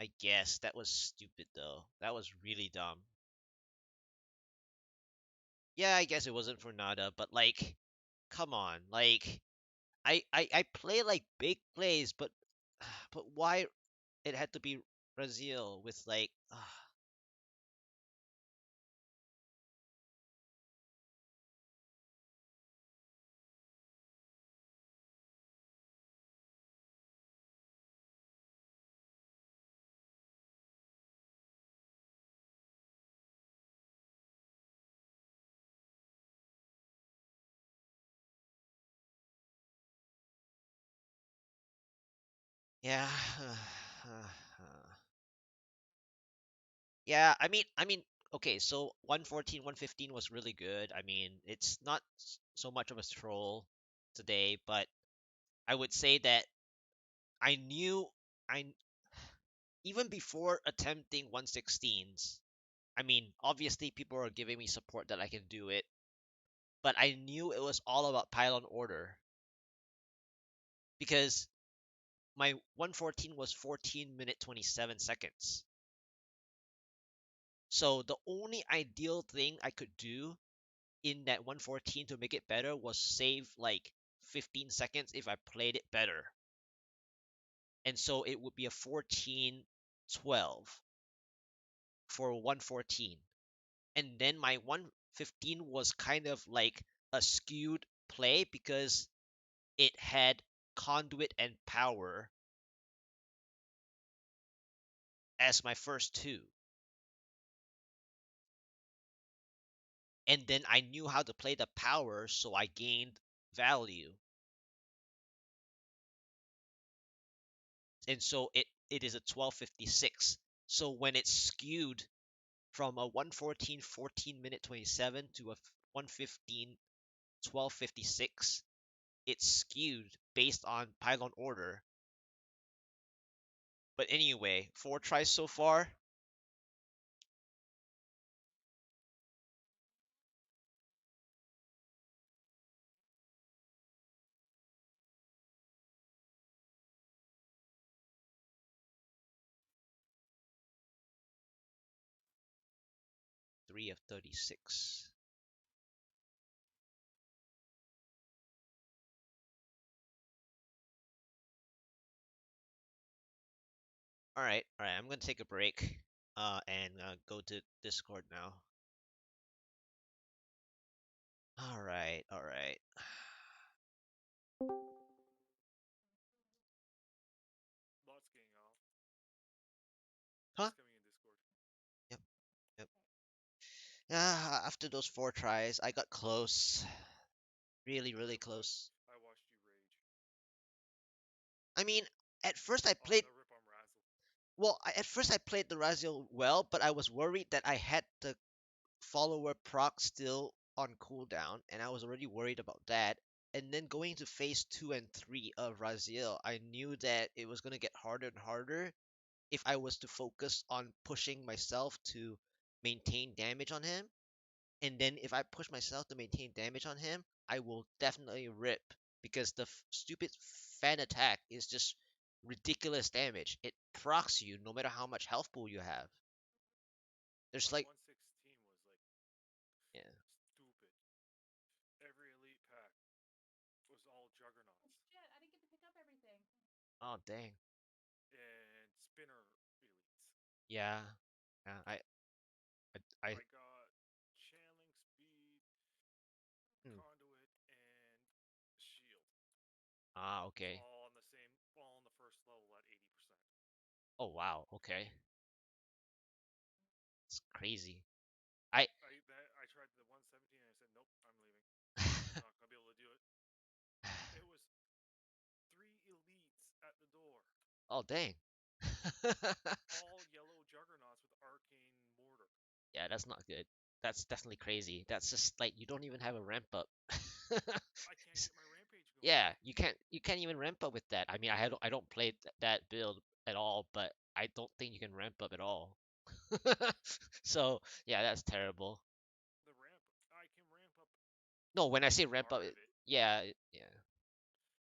I guess that was stupid though. That was really dumb. Yeah, I guess it wasn't for nada, but like, come on. Like, I play like big plays, but but why it had to be Brazil with like, yeah. Yeah, I mean, okay, so 114, 115 was really good. I mean, it's not so much of a troll today, but I would say that I knew I even before attempting 116s. I mean, obviously people are giving me support that I can do it, but I knew it was all about pylon order because my 114 was 14 minute 27 seconds. So the only ideal thing I could do in that 114 to make it better was save like 15 seconds if I played it better. And so it would be a 14-12 for 114. And then my 115 was kind of like a skewed play because it had conduit and power as my first two. And then I knew how to play the power, so I gained value. And so it is a 1256. So when it's skewed from a 114 14 minute 27 to a 115 1256, it's skewed based on pylon order. But anyway, 4 tries so far. Three of 36. All right. I'm gonna take a break, and go to Discord now. All right. Lots getting off. Huh? Just coming in Discord. Yep. Yep. Yeah. After those 4 tries, I got close. Really, You're really close. close. I watched you rage. I mean, at first I On played the rip on Razzle. well. At first I played the Raziel well, but I was worried that I had the follower proc still on cooldown, and I was already worried about that. And then going to phase 2 and 3 of Raziel, I knew that it was gonna get harder and harder if I was to focus on pushing myself to maintain damage on him. And then if I push myself to maintain damage on him, I will definitely rip because the stupid fan attack is just ridiculous damage. It procs you no matter how much health pool you have. There's My like 116 was like yeah. stupid. Every elite pack was all juggernauts. Oh dang. And spinner elites. Yeah. Yeah. I I got channeling speed, hmm. conduit, and shield. Ah, okay. All on the first level at 80%. Oh wow, okay. It's crazy. I I tried the 117 and I said, nope, I'm leaving. I'm not gonna be able to do it. It was 3 elites at the door. oh dang. All yellow juggernauts with arcane mortar. Yeah, that's not good. That's definitely crazy. That's just like you don't even have a ramp up. I can't get my rampage going. Yeah, you can't even ramp up with that. I mean, I don't play that build at all, but I don't think you can ramp up at all. So yeah, that's terrible. The ramp, I can ramp up No, when I say ramp up, part of it. yeah, yeah,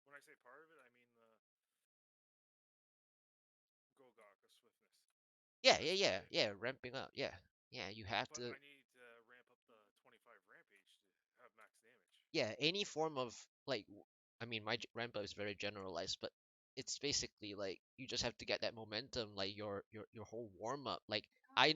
When I say part of it, I mean the Gogaka swiftness. yeah, yeah, That's yeah, about it. yeah, ramping up, yeah, yeah. You have But to, I need to ramp up the 25 rampage to have max damage. yeah, any form of like, I mean, my ramp up is very generalized, but it's basically like you just have to get that momentum, like your whole warm up. Like I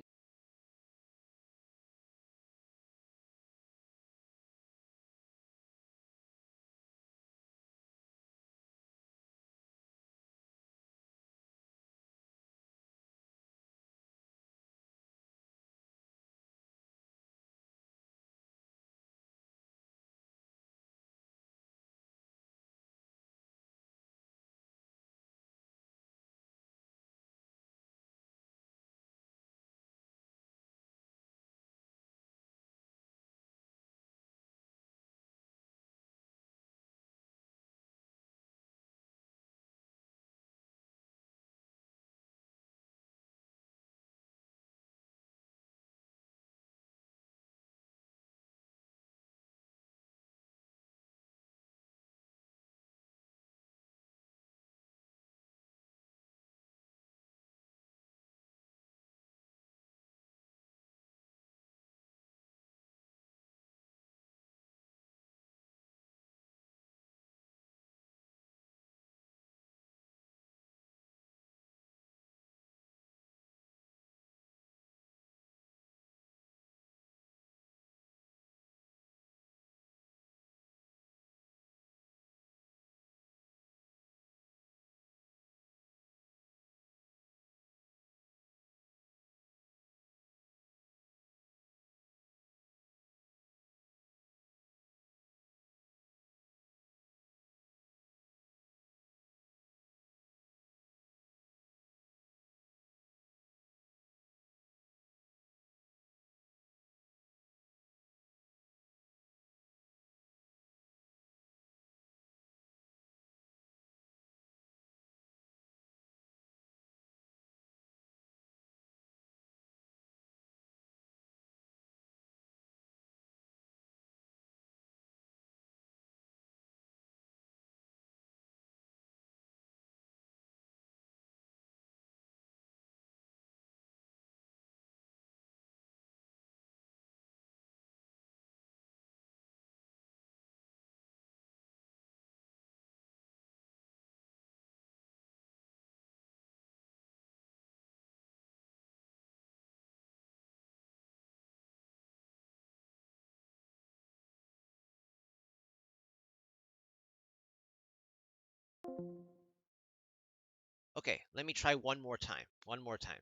Okay, let me try one more time. One more time.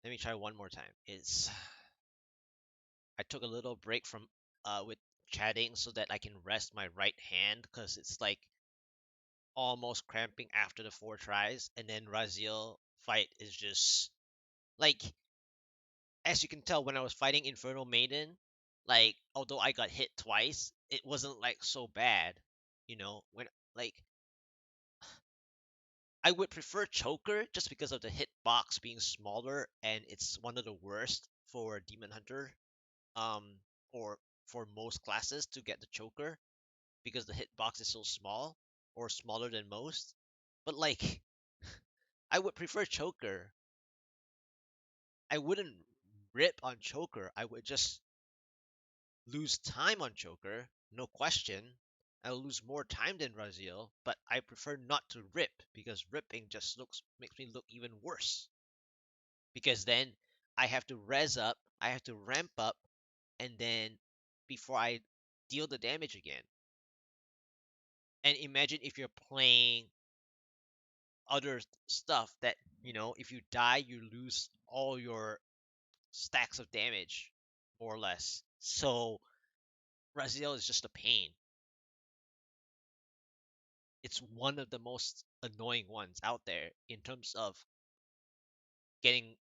Let me try one more time. It's I took a little break from with chatting so that I can rest my right hand because it's like almost cramping after the 4 tries, and then Raziel fight is just like, as you can tell when I was fighting Infernal Maiden, like although I got hit twice, it wasn't like so bad, when like I would prefer Choker just because of the hitbox being smaller, and it's one of the worst for Demon Hunter, um, or for most classes to get the Choker because the hitbox is so small or smaller than most. But like, I would prefer Choker. I wouldn't rip on Choker. I would just lose time on Choker, no question. I'll lose more time than Raziel, but I prefer not to rip because ripping just looks makes me look even worse. Because then I have to res up, I have to ramp up, and then before I deal the damage again. And imagine if you're playing other stuff that, if you die, you lose all your stacks of damage, more or less. So Raziel is just a pain. It's one of the most annoying ones out there in terms of getting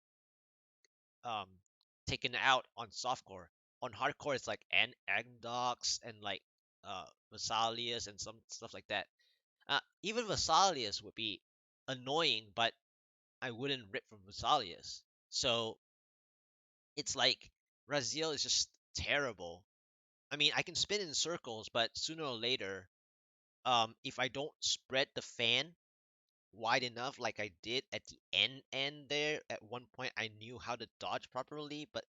um taken out on softcore. On hardcore, it's like Agnox and like Vesalius and some stuff like that. Even Vesalius would be annoying, but I wouldn't rip from Vesalius. So it's like Raziel is just terrible. I mean, I can spin in circles, but sooner or later, if I don't spread the fan wide enough like I did at the end there, at one point I knew how to dodge properly, but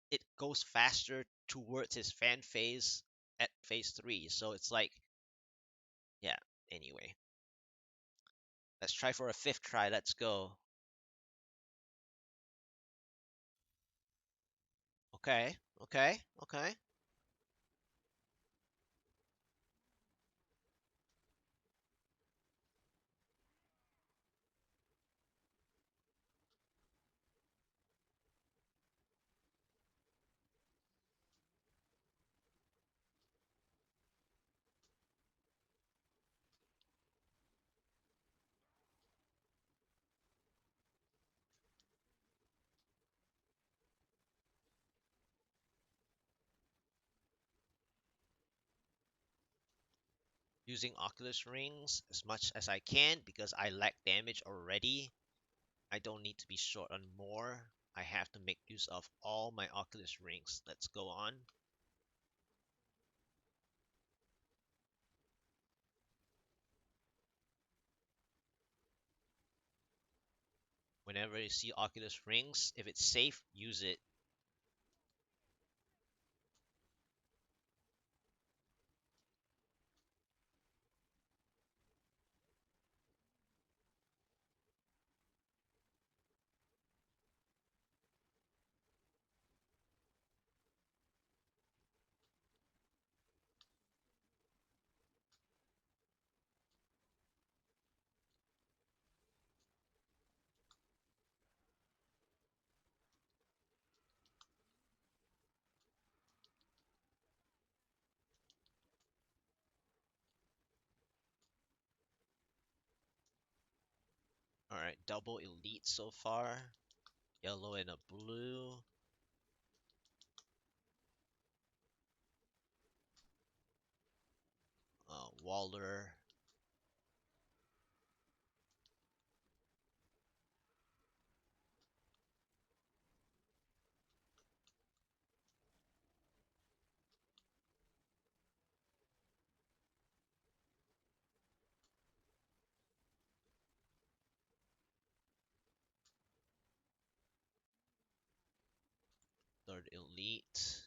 it goes faster towards his fan phase at phase 3. So it's like, yeah, anyway. Let's try for a fifth try. Let's go. Okay, okay, okay. Using Oculus Rings as much as I can because I lack damage already. I don't need to be short on more. I have to make use of all my Oculus Rings. Let's go on. Whenever you see Oculus Rings, if it's safe, use it. Alright, double elite so far. Yellow and a blue. Waller. Third elite.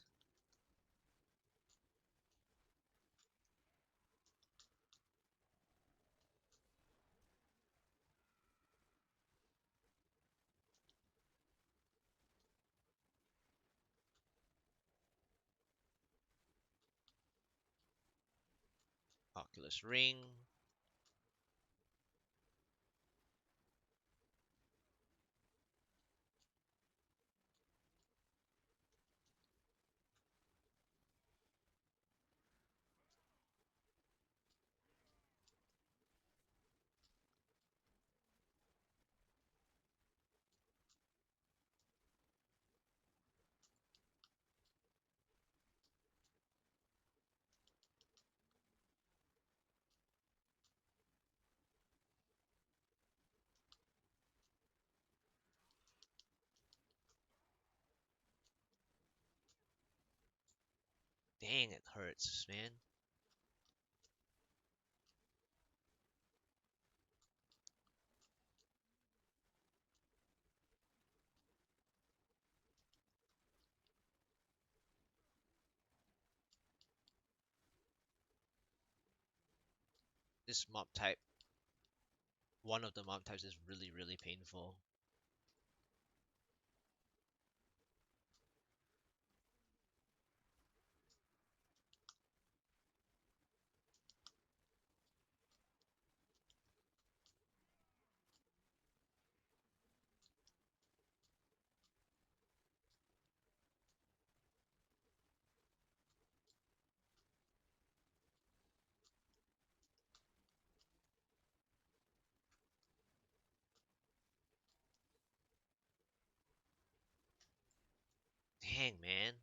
Oculus Ring. Dang, it hurts, man. This mob type, one of the mob types is really, really painful. Dang, man.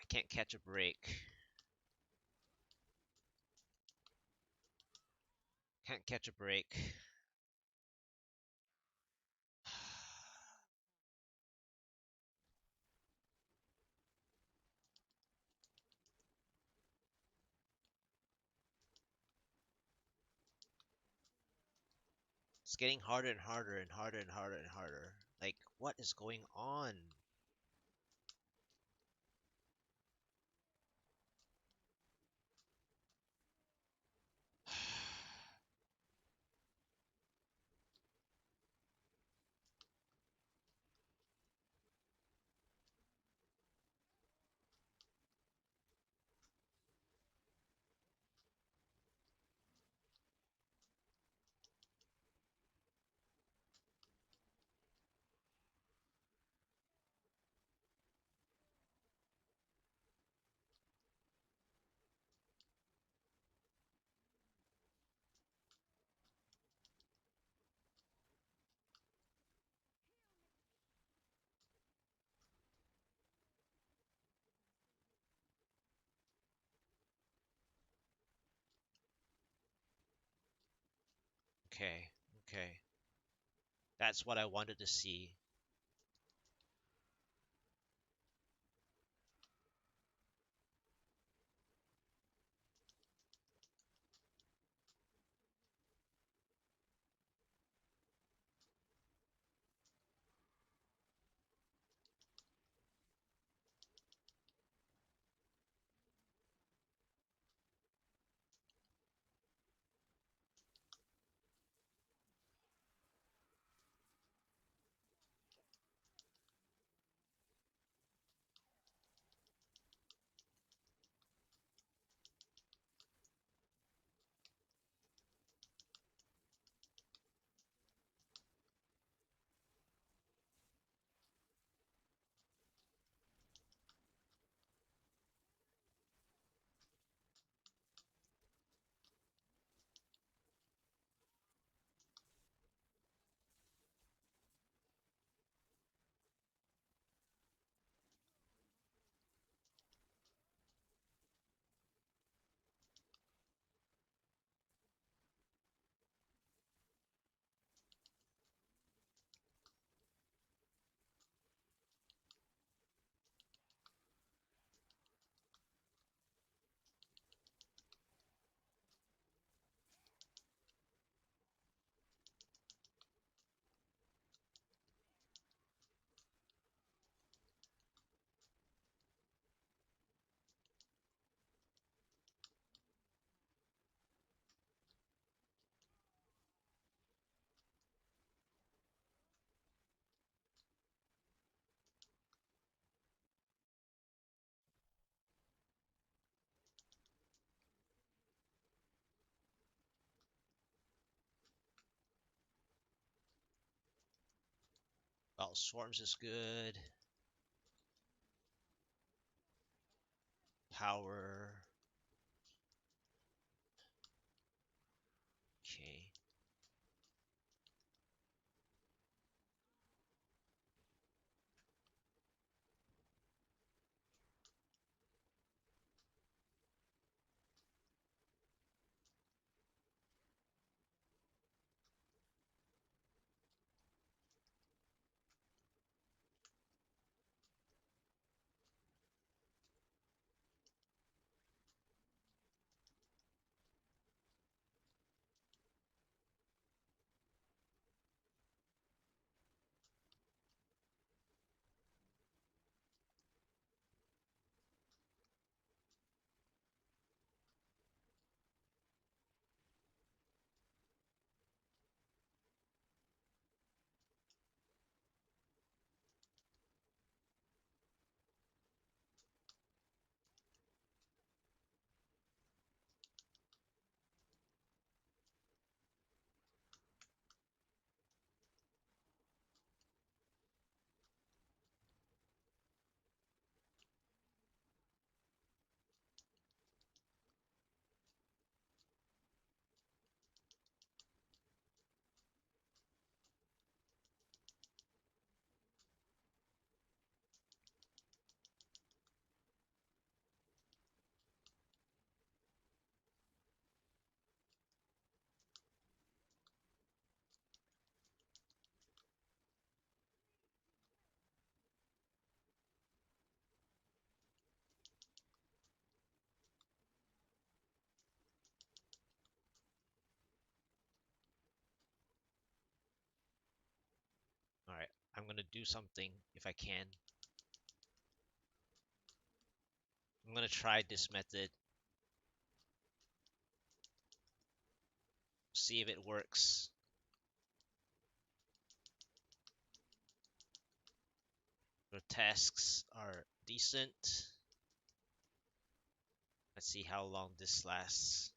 I can't catch a break. Can't catch a break. It's getting harder and harder and harder and harder and harder. Like, what is going on? Okay, okay. That's what I wanted to see. Well, swarms is good. Power. Okay. All right. I'm gonna do something if I can. I'm gonna try this method. See if it works. The tasks are decent. Let's see how long this lasts.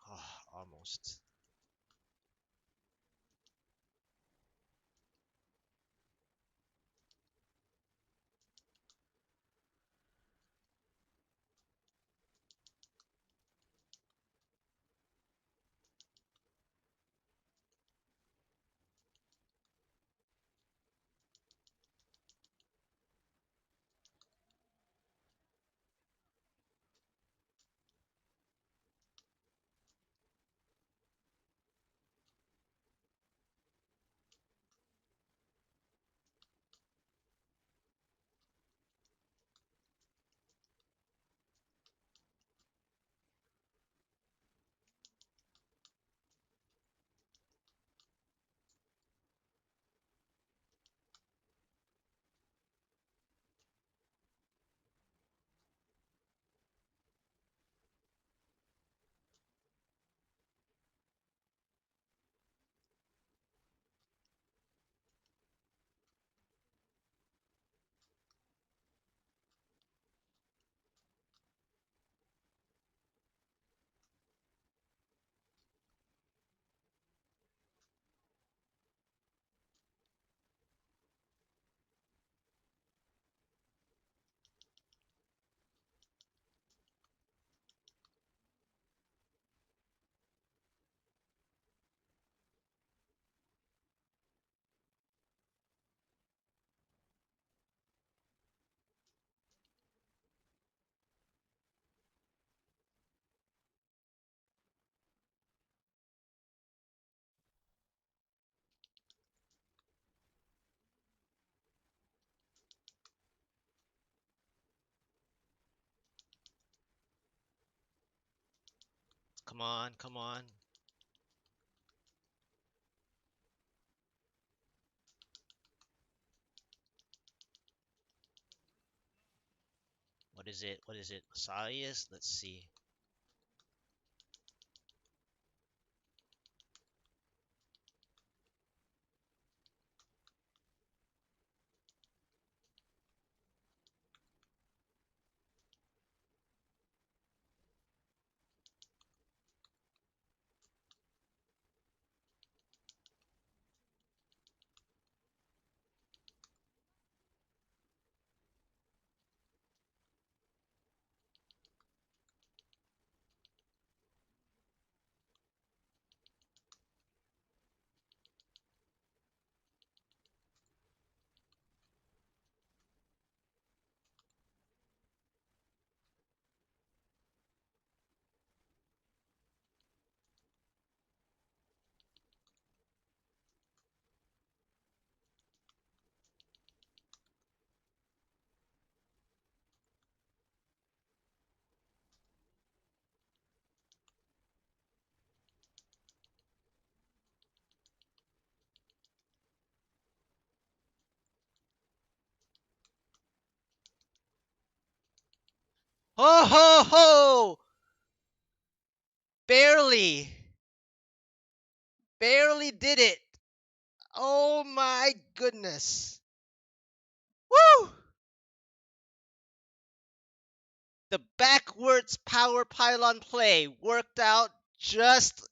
Oh, almost. Come on, come on. What is it? What is it? Messiahs? Let's see. Ho ho ho! Barely! Barely did it! Oh my goodness! Woo! The backwards power pylon play worked out just.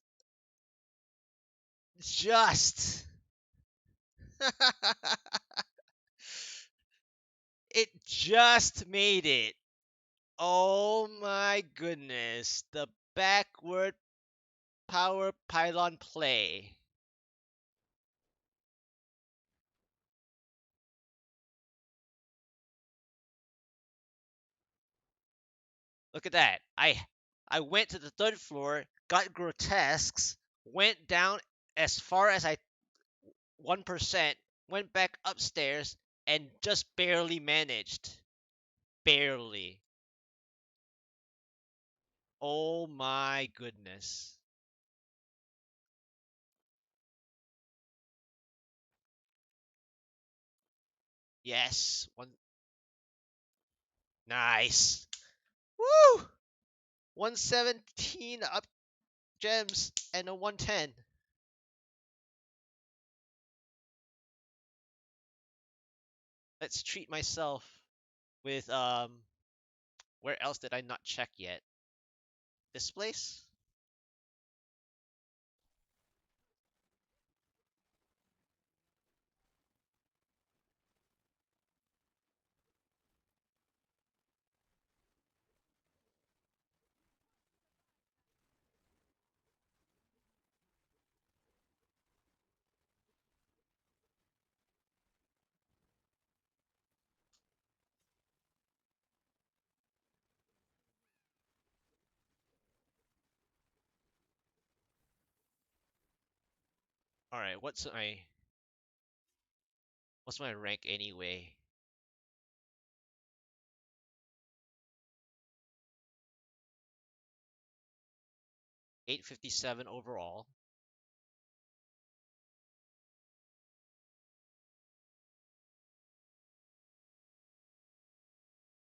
It just made it. Oh my goodness. The backward power pylon play. Look at that. I went to the third floor, got grotesques, went down as far as I 1%, went back upstairs, and just barely managed. Barely. Oh my goodness. Yes. One nice. Woo! 117 up gems and a 110. Let's treat myself with where else did I not check yet? This place? All right, what's my rank anyway? 857 overall.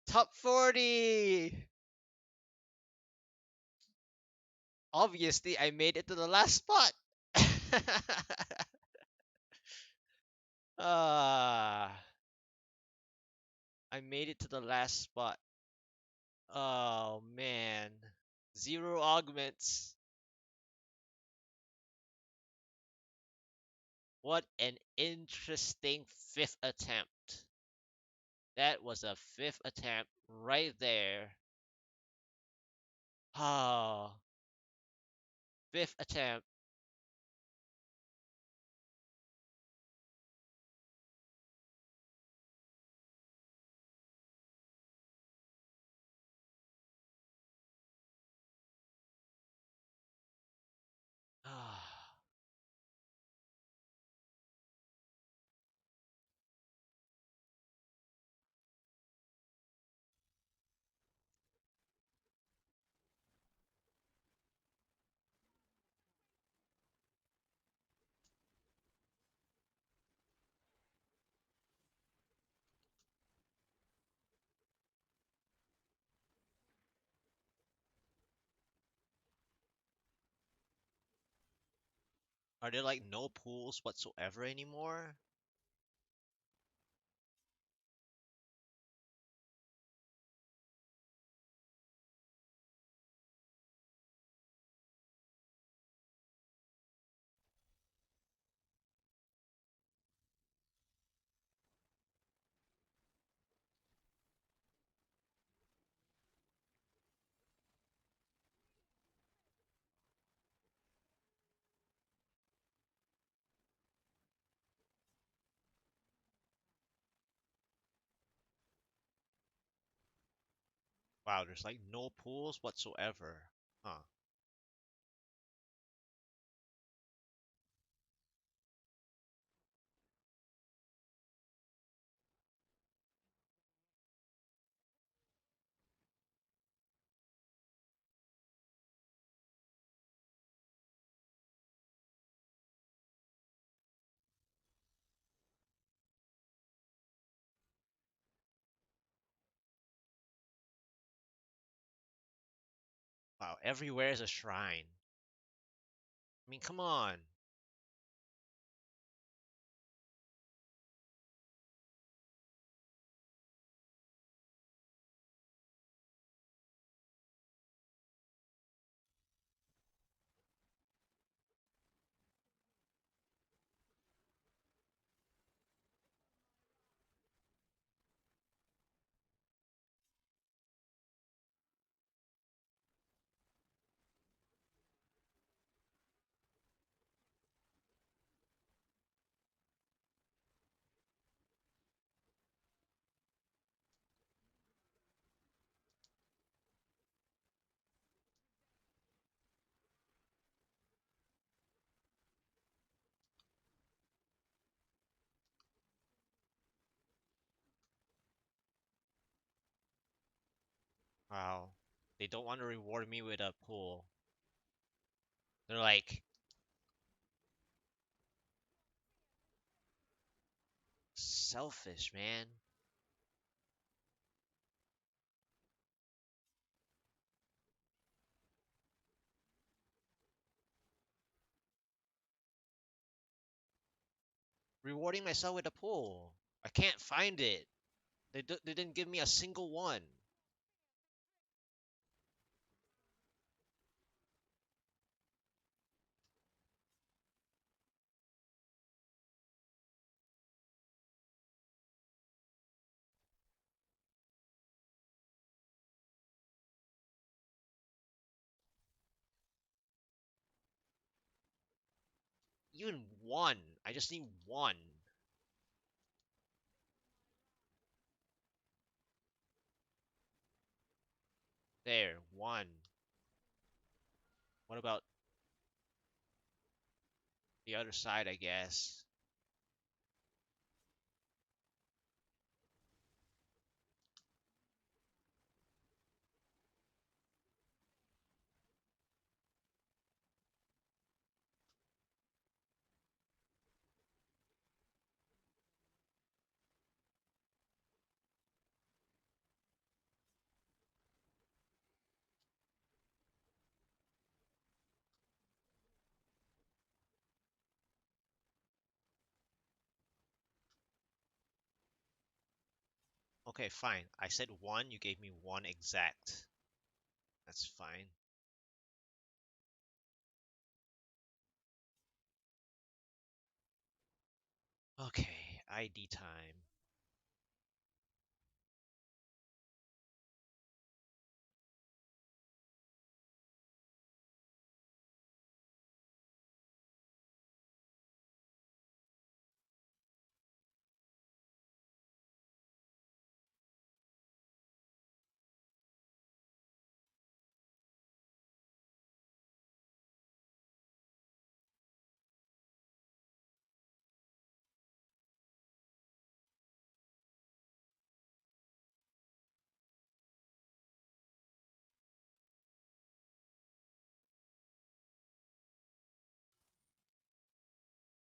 Top 40. Obviously, I made it to the last spot. Ah, I made it to the last spot. Oh man. Zero augments. What an interesting fifth attempt. That was a fifth attempt right there. Oh, fifth attempt. Ah, Are there like no pools whatsoever anymore? Wow, there's like no pools whatsoever. Huh. Wow, everywhere is a shrine. I mean, come on. Wow. They don't want to reward me with a pool. They're like, selfish, man. Rewarding myself with a pool. I can't find it. They didn't give me a single one. Even one. I just need one. There, one. What about the other side, I guess? Okay, fine. I said one, you gave me one exact. That's fine. Okay, ID time.